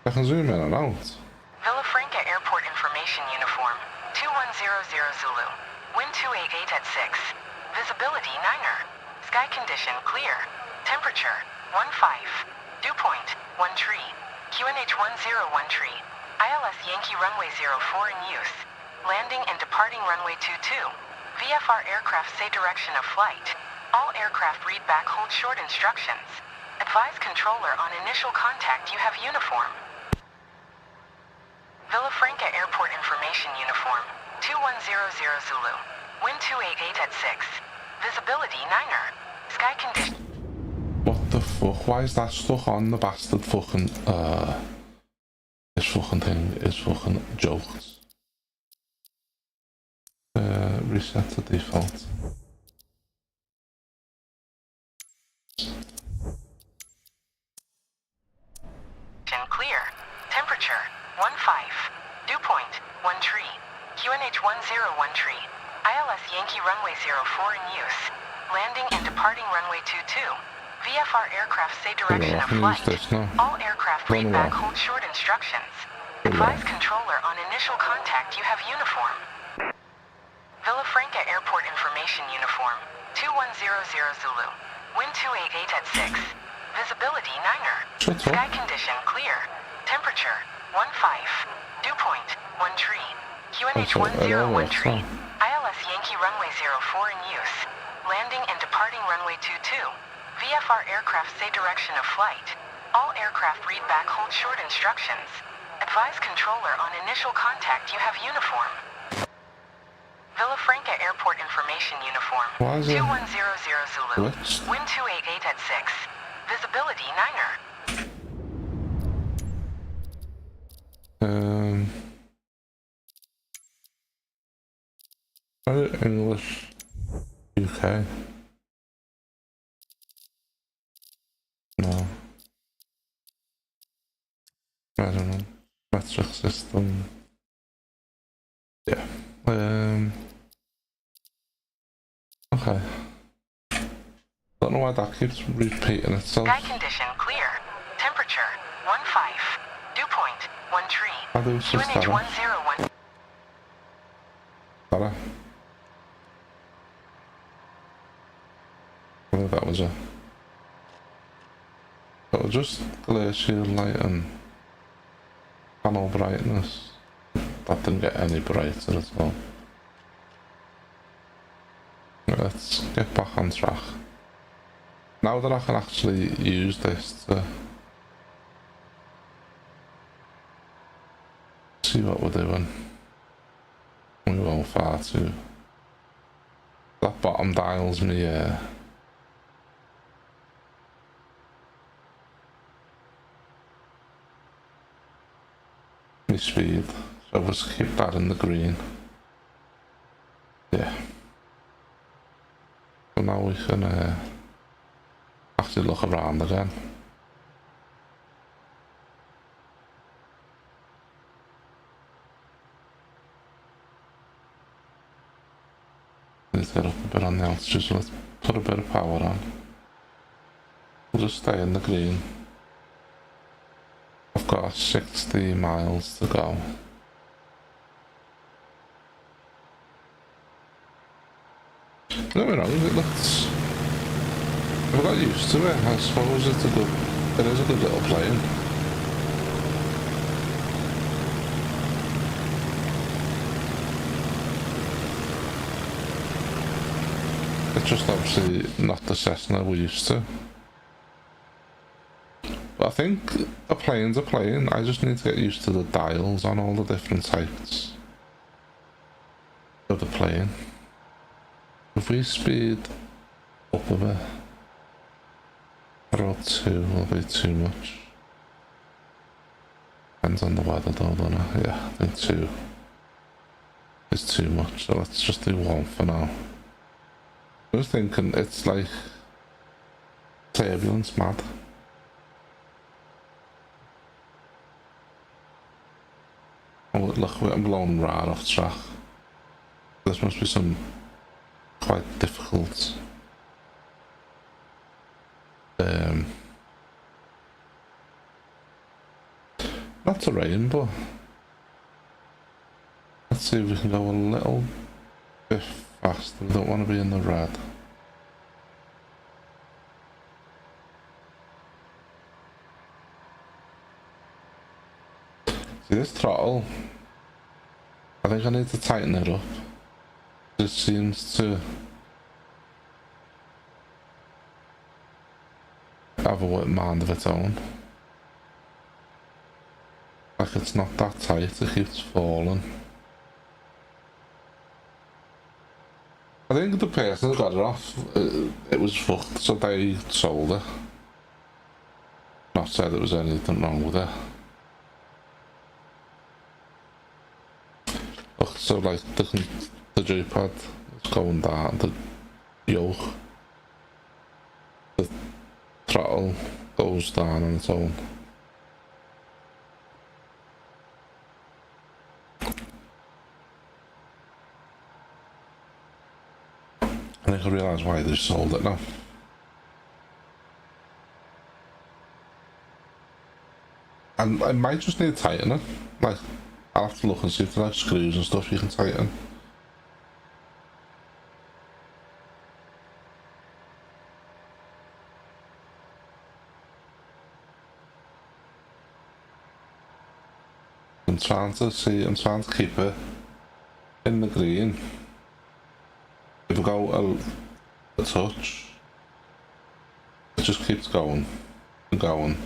I can zoom in and out. Villafranca Airport Information Uniform, 2100 Zulu. Wind 288 at 6. Visibility 9er. Sky condition clear. Temperature 15. Dew point 1 tree. QNH 101 tree. ILS Yankee runway 04 in use. Landing and departing runway 22. VFR aircraft say direction of flight. All aircraft read back hold short instructions. Advise controller on initial contact you have uniform. Villafranca Airport Information Uniform, 2100 Zulu. Wind 288 at 6. Visibility 9er. Sky condition... What the fuck? Why is that stuck on the bastard fucking... this fucking thing is fucking jokes. Reset to default. Clear. Temperature 15. Dew point 1 tree. QNH 101 tree. ILS Yankee runway 04 in use. Landing and departing runway 22. VFR aircraft say direction of flight. All aircraft read back hold short instructions. Advise controller on initial contact you have uniform. Villafranca Airport Information Uniform, 2100 Zulu. Wind 288 at 6. Visibility 9er. Sky condition clear. Temperature 15. Dew point 1 tree. QNH 101 tree. ILS Yankee runway 04 in use. Landing and departing runway 22. VFR aircraft say direction of flight. All aircraft read back hold short instructions. Advise controller on initial contact you have uniform. Villafranca Airport Information Uniform, 2100 Zulu. Wind 288 at 6. Visibility 9er. English UK. No. I don't know. Metric system. Yeah. Okay. Don't know why that keeps repeating itself. Sky condition clear. Temperature 15. Dew point 1 tree. How do we switch that QNH off? 101. Better. Oh, that was a... That was just glacial light and panel brightness. That didn't get any brighter at all. Let's get back on track. Now that I can actually use this to see what we're doing. We're going far too. That bottom dials me, my speed. So let's keep that in the green. Yeah. So now we can actually look around again. Need to get up a bit on the altitude, so let's put a bit of power on. We'll just stay in the green. I've got 60 miles to go. Don't get me wrong, it looks... I've got used to it. I suppose it is a good little plane. It's just obviously not the Cessna we're used to. But I think a plane's a plane. I just need to get used to the dials on all the different types of the plane. If we speed up a bit, about 2 will be too much. Depends on the weather though, don't it? Yeah, I think 2 is too much, so let's just do 1 for now. I was thinking it's like turbulence mad. Oh look, I'm blowing right off track. This must be some quite difficult not terrain, but let's see if we can go a little bit faster. We don't want to be in the red. See this throttle, I think I need to tighten it up. It seems to have a mind of its own. Like it's not that tight, it keeps falling. I think the person who got it off, it was fucked, so they sold it. Not said there was anything wrong with it. Look, so like the J-pad is going down, the yoke, the throttle goes down on its own. I think I realise why they sold it now. And I might just need to tighten it. Like, I'll have to look and see if there's like screws and stuff you can tighten. I'm trying to keep it in the green. If I go a touch, it just keeps going and going.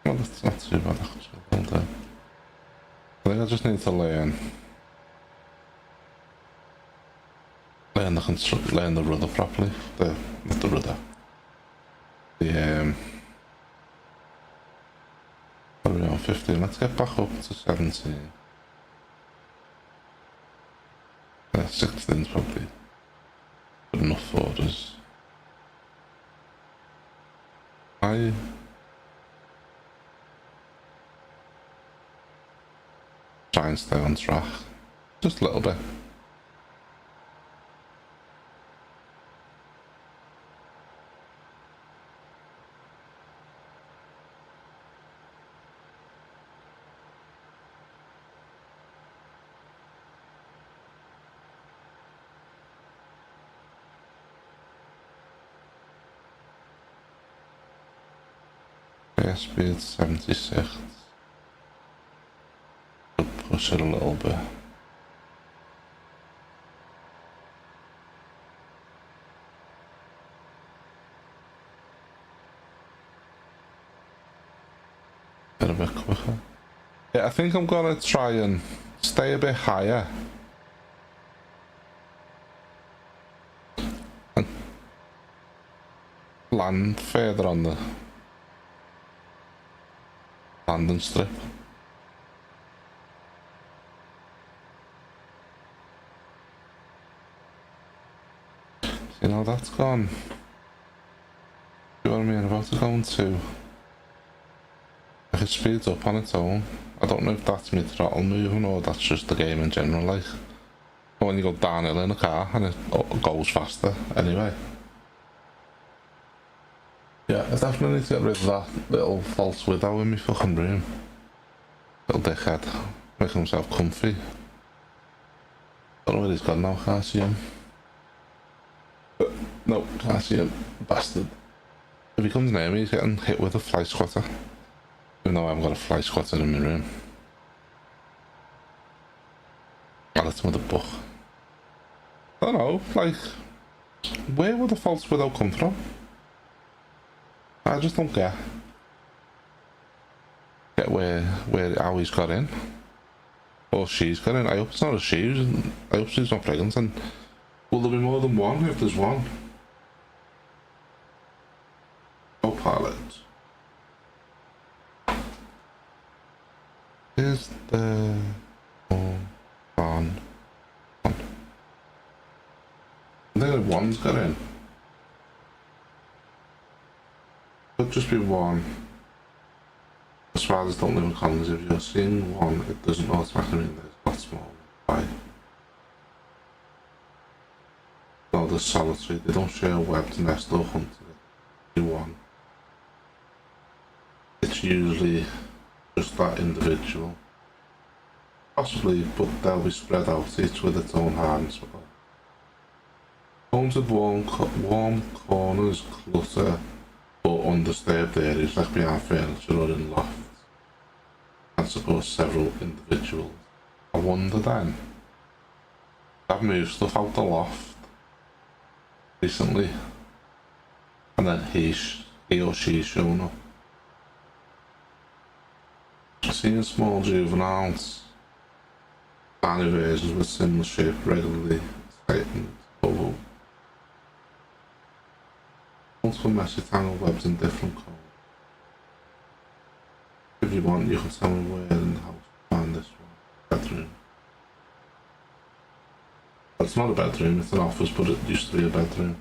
Well, that's not too bad actually, well done. I think I just need to learn the rudder properly. Not the rudder. What are we on, 15? Let's get back up to 17. 16 is probably good enough for us. Try and stay on track, just a little bit. Speed 76. Push it a little bit. Bit a bit quicker. Yeah, think I'm gonna try and stay a bit higher. And land further on the landing strip. You know, that's gone. You know what I mean? About to go into. If it speeds up on its own. I don't know if that's me throttle moving or that's just the game in general, like. But when you go downhill in a car and it goes faster anyway. Yeah, I definitely need to get rid of that little false widow in my fucking room. Little dickhead. Making himself comfy. Don't know where he's gone now, can't see him. No, can't see him. Bastard. If he comes near me, he's getting hit with a fly swatter. Even though I haven't got a fly swatter in my room. I'll hit him with a book. I don't know, like, where would the false widow come from? I just don't get how he's got in. Or she's got in. I hope it's not a she. I hope she's not pregnant. And will there be more than one if there's one? Oh, pilot. Is the on? I think one's got in. Could just be one. The spiders don't live in colonies. If you're seeing one, it doesn't automatically mean there's lots more. Right? No, they're solitary. They don't share a web to nest or hunt. One. It's usually just that individual. Possibly, but they'll be spread out, each with its own hands. Homes with warm corners, clutter, or undisturbed areas like behind furniture or in lofts, and suppose several individuals. I wonder then, I've moved stuff out the loft recently, and then he or she's shown up. Seeing small juveniles, tiny versions with similar shape regularly tightened over. Multiple messy tangled webs in different colours. If you want, you can tell me where in the house to find this one. Bedroom. It's not a bedroom, it's an office, but it used to be a bedroom.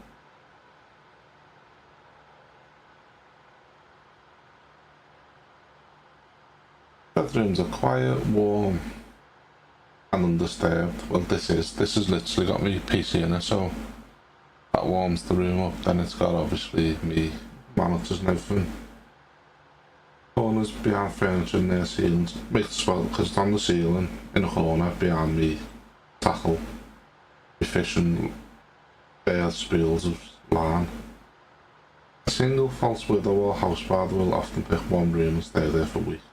Bedrooms are quiet, warm, and undisturbed. Well, this has literally got me PC in it, so that warms the room up. Then it's got obviously me monitors and everything. Corners behind furniture near ceilings. Makes it well because it's on the ceiling in a corner behind me. Tackle efficient bare spools of line. A single false widow or house father will often pick one room and stay there for weeks.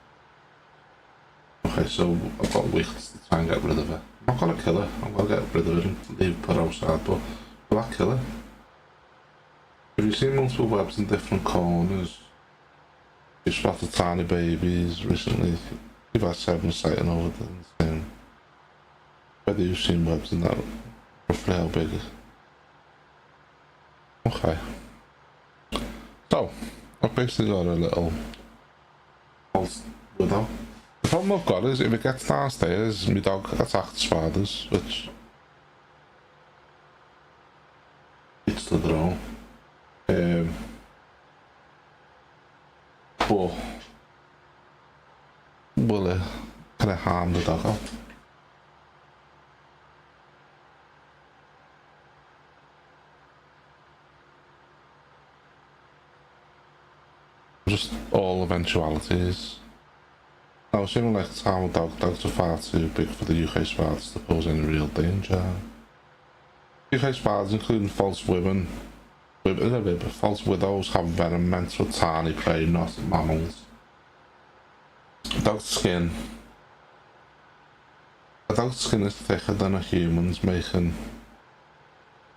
Okay, so I've got weeks to try and get rid of her. I'm not gonna kill her, I'm gonna get rid of her and leave her outside, but will that kill her? If you see multiple webs in different corners, you've spotted tiny babies recently, you've had 7 sighting over the same. Whether you've seen webs in that, roughly how big? Okay. So, I've basically got a little false widow. The problem I've got is if it gets downstairs, my dog attacks spiders, which it's to their own. But will it kind of harm the dog out? Just all eventualities. Now, assuming like the time dogs are far too big for the UK spiders to pose any real danger. UK spiders, including false false widows, have venom meant for tiny prey, not mammals. A dog's skin is thicker than a human's, making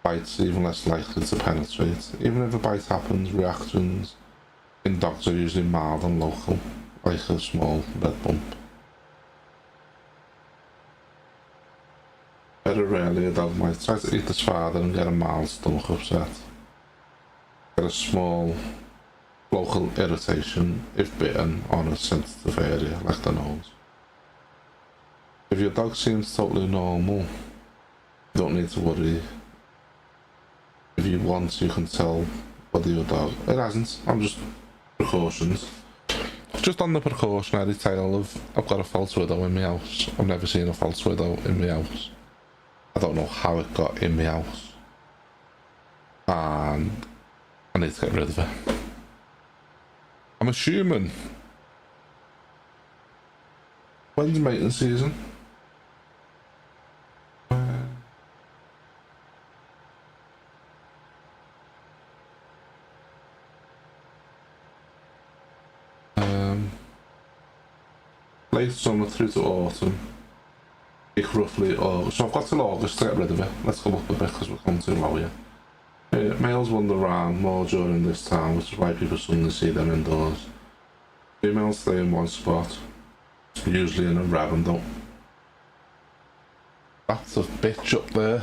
bites even less likely to penetrate. Even if a bite happens, reactions in dogs are usually mild and local, like a small red bump. Very rarely a dog might try to eat its father and get a mild stomach upset. Get a small local irritation if bitten on a sensitive area like the nose. If your dog seems totally normal, you don't need to worry. If you want, you can tell whether your dog... It hasn't, I'm just... Precautions. Just on the precautionary tale of I've got a false widow in my house. I've never seen a false widow in my house. I don't know how it got in my house. And I need to get rid of it. I'm assuming... When's mating season? Late summer through to autumn. Peak roughly August. So I've got till August to get rid of it. Let's go up a bit because we're coming too low here. Males wander around more during this time, which is why people suddenly see them indoors. Females stay in one spot, usually in a ravendo. That's a bitch up there.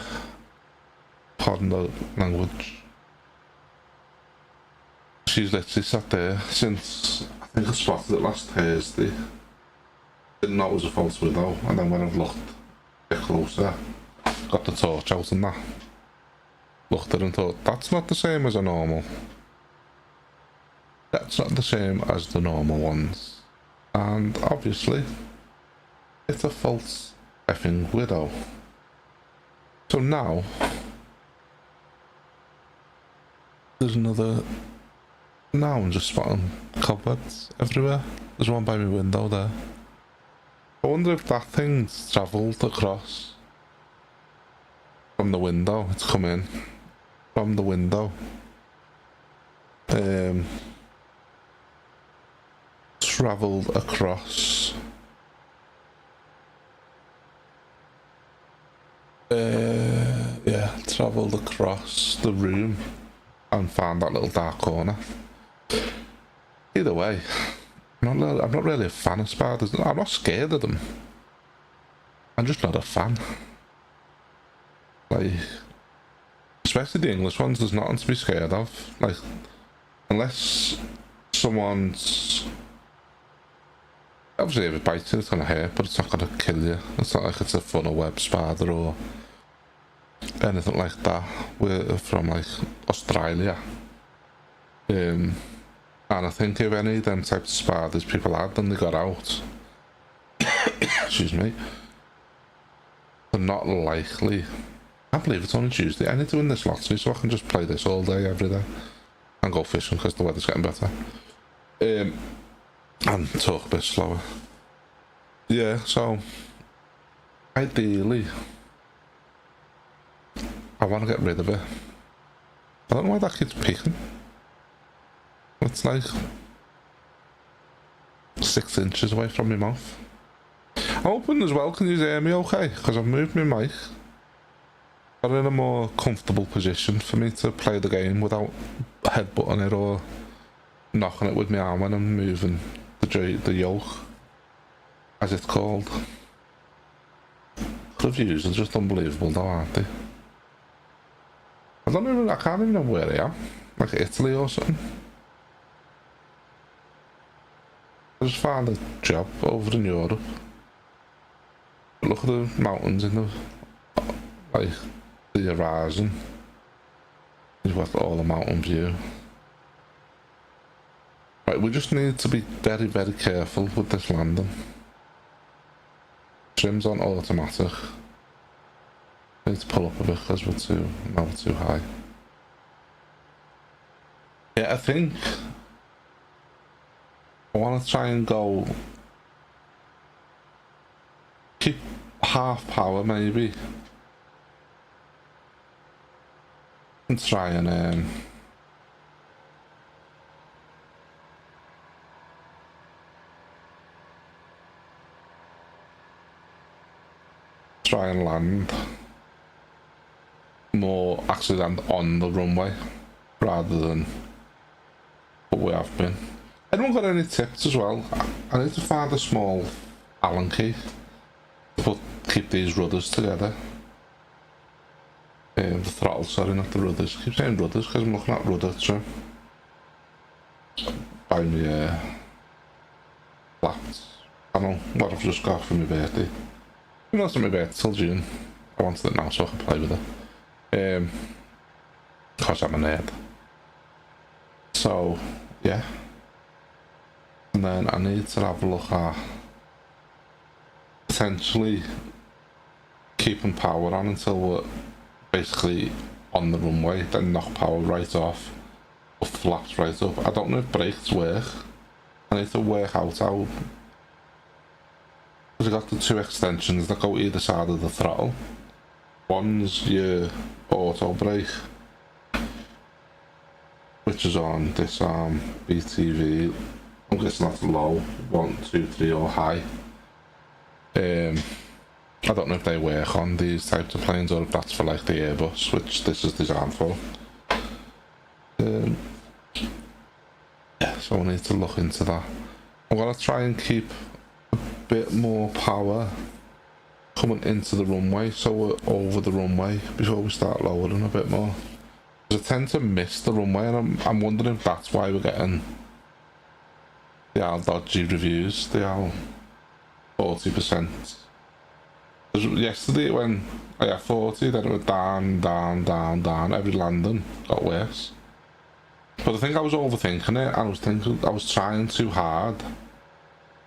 Pardon the language. She's literally sat there since I think I spotted it last Thursday. Didn't know it was a false widow, and then when I've looked a bit closer, got the torch out and that. Looked at it and thought, that's not the same as a normal. That's not the same as the normal ones. And obviously, it's a false effing widow. So now, there's another... Now I'm just spotting cobwebs everywhere. There's one by my window there. I wonder if that thing's travelled across from the window. It's come in from the window. Travelled across. Yeah, travelled across the room and found that little dark corner. Either way. I'm not really a fan of spiders. I'm not scared of them. I'm just not a fan. Like, especially the English ones, there's nothing to be scared of. Like, unless someone's... Obviously if it bites you, it's gonna hurt, but it's not gonna kill you. It's not like it's a funnel web spider or anything like that. We're from, like, Australia. And I think if any of them types of spiders people had and they got out, excuse me, they're not likely. I can't believe it's only Tuesday. I need to win this lottery so I can just play this all day, every day, and go fishing because the weather's getting better. And talk a bit slower. Yeah, so ideally, I want to get rid of it. I don't know why that keeps peeking. It's like 6 inches away from my mouth. I'm open as well, can you hear me okay? Because I've moved my mic. Got in a more comfortable position for me to play the game without headbutting it or knocking it with my arm when I'm moving the yoke, as it's called. The reviews are just unbelievable though, aren't they? I can't even know where I am. Like Italy or something. I just found a job over in Europe. But look at the mountains in the, like, the horizon. You've got all the mountain view. Right, we just need to be very, very careful with this landing. Trim's on automatic. Need to pull up a bit because we're too high. Yeah, I think I want to try and go keep half power maybe, and try and land more actually land on the runway rather than what we have been. Anyone got any tips as well? I need to find a small Allen key to keep these rudders together. The throttle, sorry, not the rudders. I keep saying rudders because I'm looking at rudder trim. By me flaps panel, what I've just got for my birthday. Even though it's not my birthday till June. I wanted it now so I can play with it. Because I'm a nerd. So, yeah. And then I need to have a look at potentially keeping power on until we're basically on the runway, then knock power right off, or flaps right up. I don't know if brakes work. I need to work out how. Because I got the two extensions that go either side of the throttle. One's your auto brake, which is on this BTV. I'm guessing that's low, 1, 2, 3 or high. I don't know if they work on these types of planes or if that's for like the Airbus, which this is designed for. Yeah, so I need to look into that. I'm gonna try and keep a bit more power coming into the runway, so we're over the runway before we start lowering a bit more. Because I tend to miss the runway, and I'm wondering if that's why we're getting the old dodgy reviews, the old 40%. Yesterday when I had 40, then it went down, down, down, down. Every landing got worse. But I think I was overthinking it, and I was trying too hard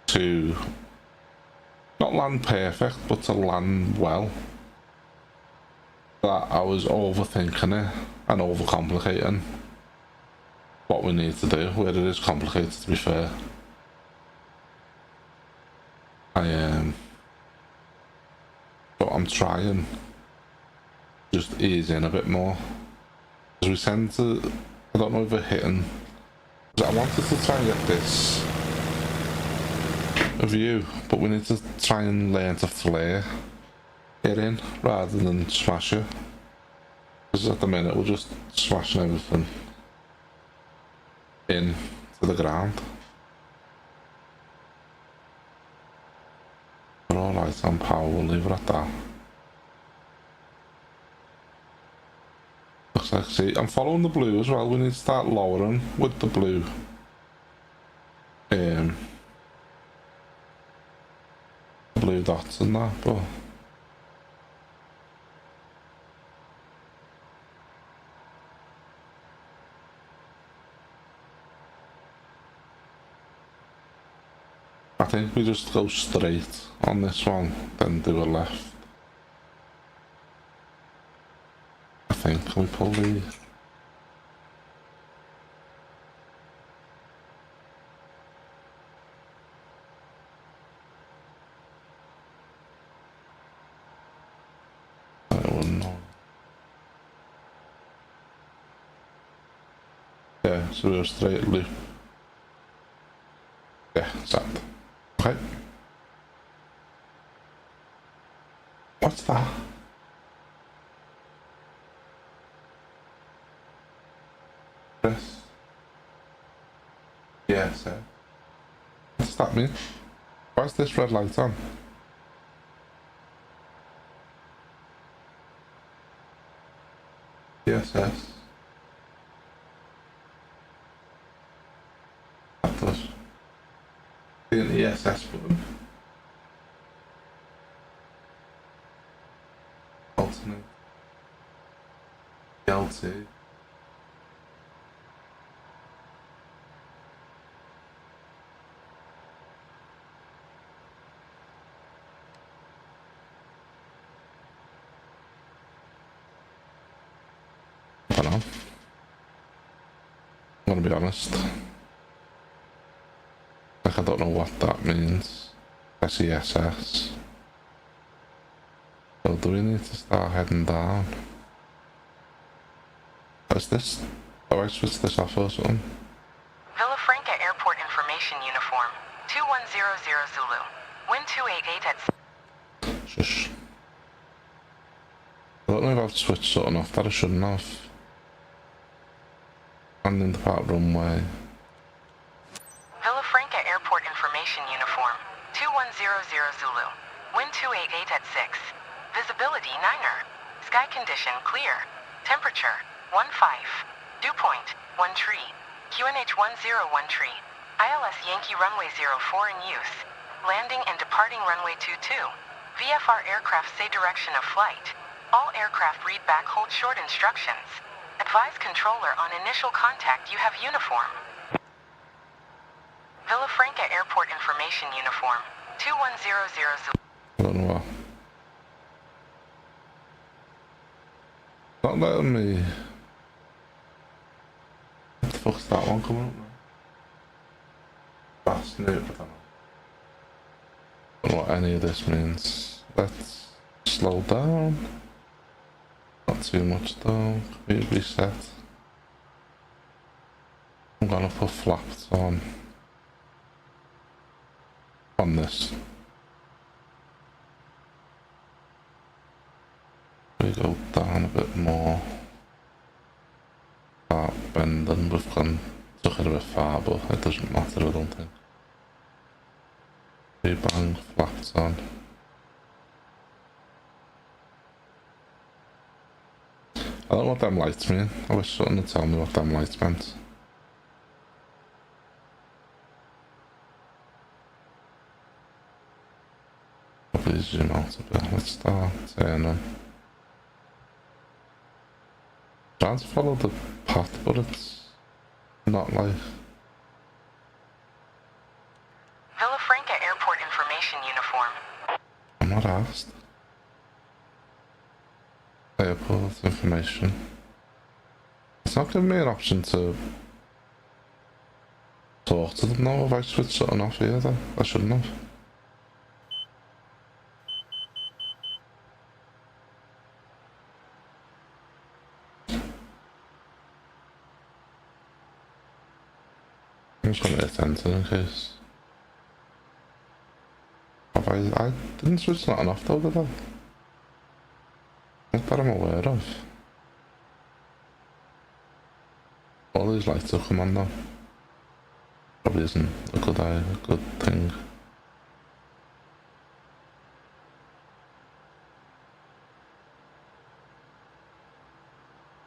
to not land perfect, but to land well. That I was overthinking it and overcomplicating what we need to do, where it is complicated, to be fair. But I'm trying just ease in a bit more. Because we tend to, I don't know if we're hitting, I wanted to try and get this view, but we need to try and learn to flare it in rather than smash it. Because at the minute we're just smashing everything in to the ground. We're alright on power, we'll leave it at that. Looks like, see, I'm following the blue as well. We need to start lowering with the blue. Blue dots and that, but I think we just go straight on this one, then do a left. I think, can we pull the... I wouldn't know. Yeah, so we're straight loop. Yeah, sound. Okay. What's that? Press. Yeah, so. What's that mean? Why is this red light on? Yes. That does. An ESS button. Alternate. LT. I don't know. I'm gonna be honest. Like, I don't know what that means. SESS. So do we need to start heading down? Is this... Oh, I switched this off or something? Villafranca Airport Information Uniform, 2100 Zulu. Wind 288 at... Shush. I don't know if I've switched something off that I shouldn't have. Landing depart runway. Villafranca Airport Information Uniform, 2100 Zulu. Wind 288 at 6. Visibility 9er. Sky condition clear. Temperature 15. Dew point 1 tree. QNH 101 tree. ILS Yankee runway 04 in use. Landing and departing runway 22. VFR aircraft say direction of flight. All aircraft read back hold short instructions. Advise controller on initial contact you have uniform. Villafranca Airport information uniform. 2100 I don't know what. Not letting me. What the fuck's that one coming up now? That's new, but I don't know what any of this means. Let's slow down. Not too much though. Computer reset. I'm gonna put flaps on this. We go down a bit more. Start bending. We've took it a bit far, but it doesn't matter, I don't think. Bang, flaps on. I don't know what them lights mean. I wish someone would tell me what them lights meant. Probably zoom out a bit. Let's start turning. Trying to follow the path, but it's not like. Villafranca Airport information uniform. I'm not asked. Airport information. It's not giving me an option to talk to them now if I switch something off here then. I shouldn't have. I'm just gonna hit enter in case. Have I didn't switch that off though, did I? Not that I'm aware of. All these lights will come on though. Probably isn't a good thing.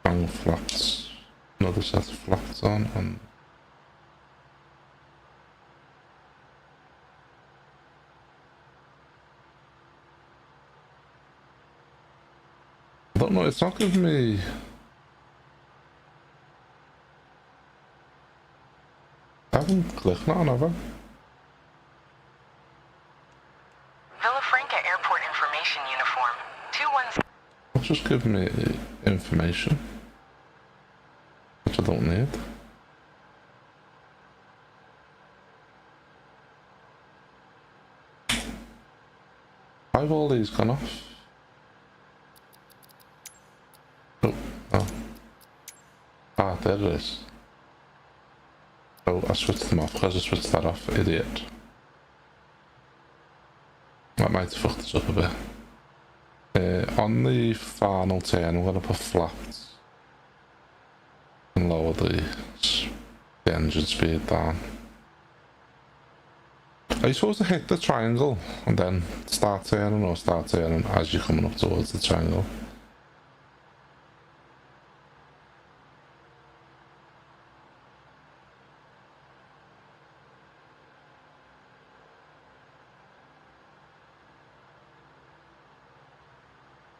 Bang flaps. Another set of flaps on and I don't know, it's not giving me. I haven't clicked that on, have I? Villafranca Airport information uniform. 210. It's just giving me information, which I don't need. Why have all these gone off? Oh, oh. Ah, there it is. Oh, I switched them off because I switched that off, idiot. That might have fucked us up a bit. On the final turn, I'm going to put flaps and lower the engine speed down. Are you supposed to hit the triangle and then start turning, or start turning as you're coming up towards the triangle?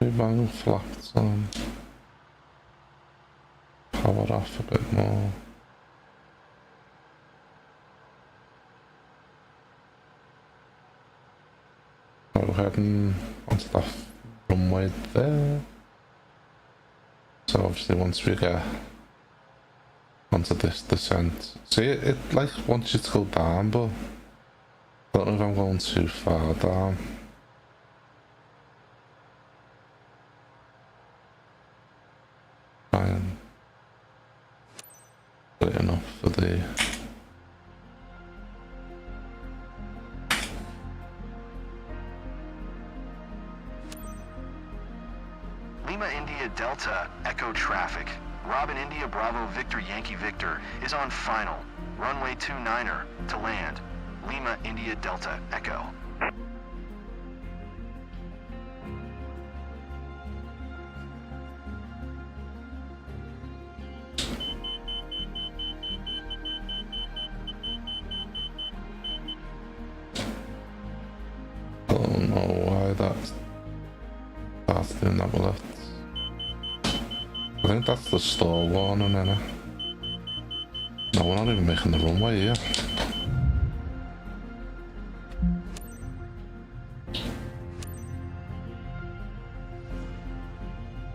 Bang flaps on. Power off a bit more. We're heading onto that runway there. So obviously once we get onto this descent, see it like wants you to go down, but I don't know if I'm going too far down. Try and put it enough for the Lima India Delta Echo traffic. Robin India Bravo Victor Yankee Victor is on final. Runway 29er to land. Lima India Delta Echo. starts doing that, will it? I think that's the stall warning, innit? No, we're not even making the runway here.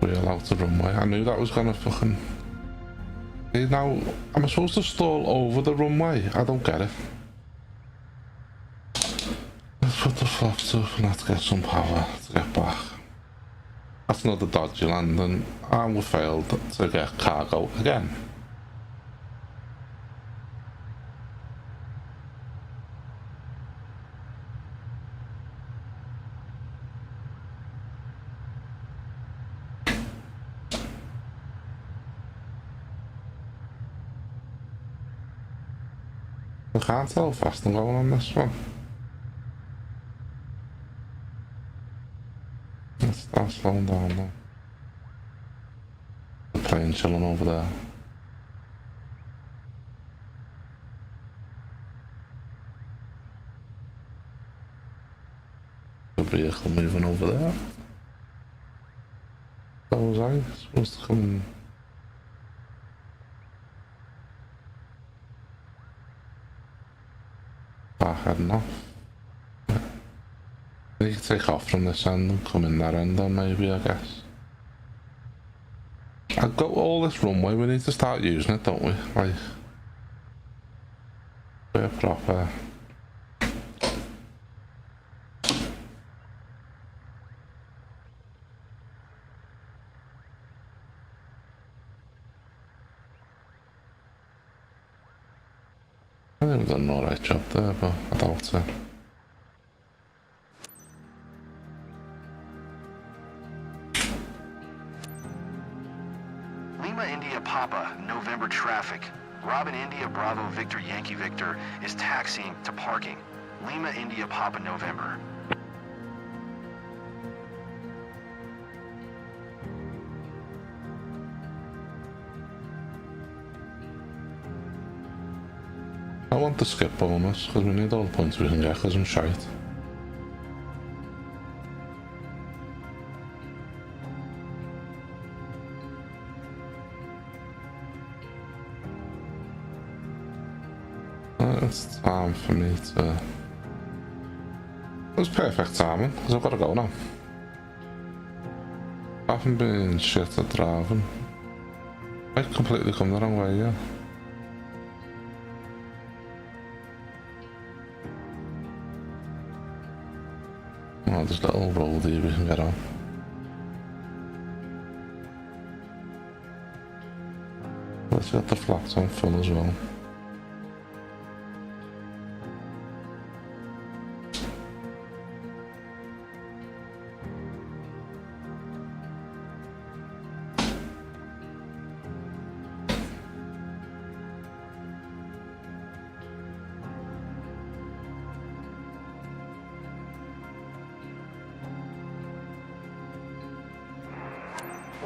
We're allowed to runway. I knew that was gonna fucking... See, now, am I supposed to stall over the runway? I don't get it. Let's put the flaps up and let's get some power to get back. That's another dodgy landing, and we failed to get cargo again. I can't tell how fast I'm going on this one. Let's start slowing down now. The plane chilling over there. The vehicle moving over there. So was I supposed to come... back heading off. You can take off from this end and come in that end then maybe, I guess. I've got all this runway, we need to start using it, don't we? Like, we're proper. I think we've done an alright job there, but I doubt it. Lima India Papa, November traffic. Robin India Bravo Victor Yankee Victor is taxiing to parking. Lima India Papa November. I want the skip bonus, because we need all the points we can get, because I'm shite. It's time for me to... It was perfect timing, because I've got to go now. I haven't been shit at driving. I completely come the wrong way, yeah. Oh, there's a little road here we can get on. Let's get the flaps on full as well.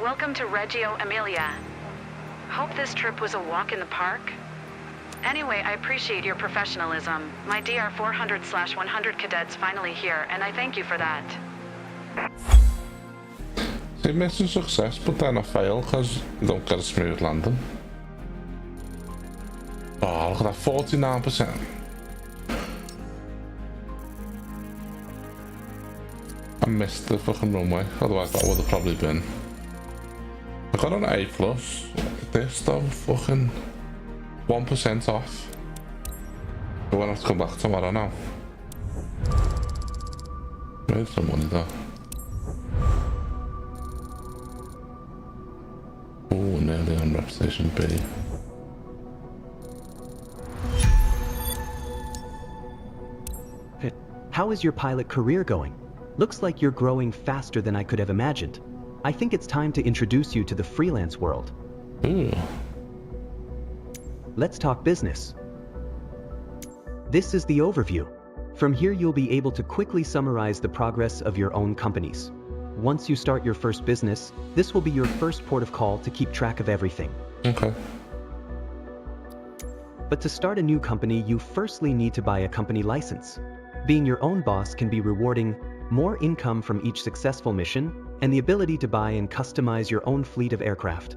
Welcome to Reggio Emilia. Hope this trip was a walk in the park. Anyway, I appreciate your professionalism. My DR 400/100 cadet's finally here, and I thank you for that. See, mission success, but then I fail because you don't get a smooth landing. Oh, look at that, 49%. I missed the fucking runway, otherwise that would have probably been. I got an A+. This though, fucking 1% off. We're gonna have to come back tomorrow now. Made some money though. Oh, nearly on reputation B. How is your pilot career going? Looks like you're growing faster than I could have imagined. I think it's time to introduce you to the freelance world. Ooh. Let's talk business. This is the overview. From here you'll be able to quickly summarize the progress of your own companies. Once you start your first business, this will be your first port of call to keep track of everything. Okay. But to start a new company, you firstly need to buy a company license. Being your own boss can be rewarding, more income from each successful mission, and the ability to buy and customize your own fleet of aircraft.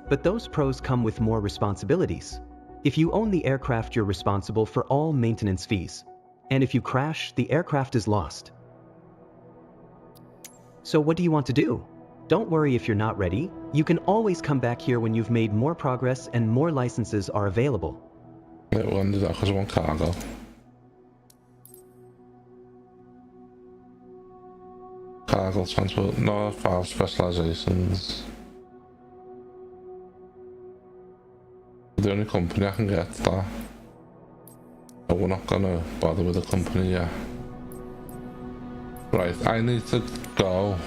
But those pros come with more responsibilities. If you own the aircraft, you're responsible for all maintenance fees. And if you crash, the aircraft is lost. So what do you want to do? Don't worry if you're not ready. You can always come back here when you've made more progress and more licenses are available. Yeah, we're going to do that because I want cargo. Cargo transport, no file specializations. The only company I can get that. But we're not gonna bother with the company yet. Right, I need to go.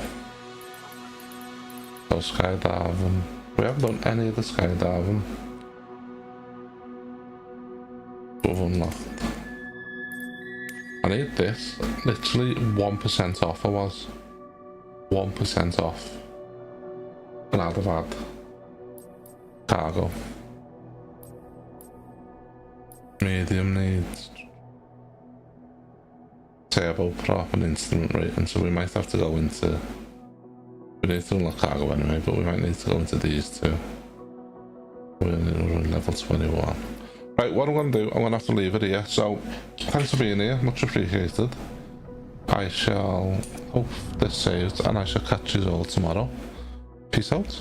So skydiving. We haven't done any of the skydiving. We've unlocked. I need this. Literally 1% off I was. 1% off. And I'd have had cargo. Medium needs turboprop and instrument rating, so we might have to go into... We need to unlock cargo anyway, but we might need to go into these two. We're in level 21. Right, what I'm going to do, I'm going to have to leave it here, so thanks for being here, much appreciated. I shall hope this saves, and I shall catch you all tomorrow. Peace out.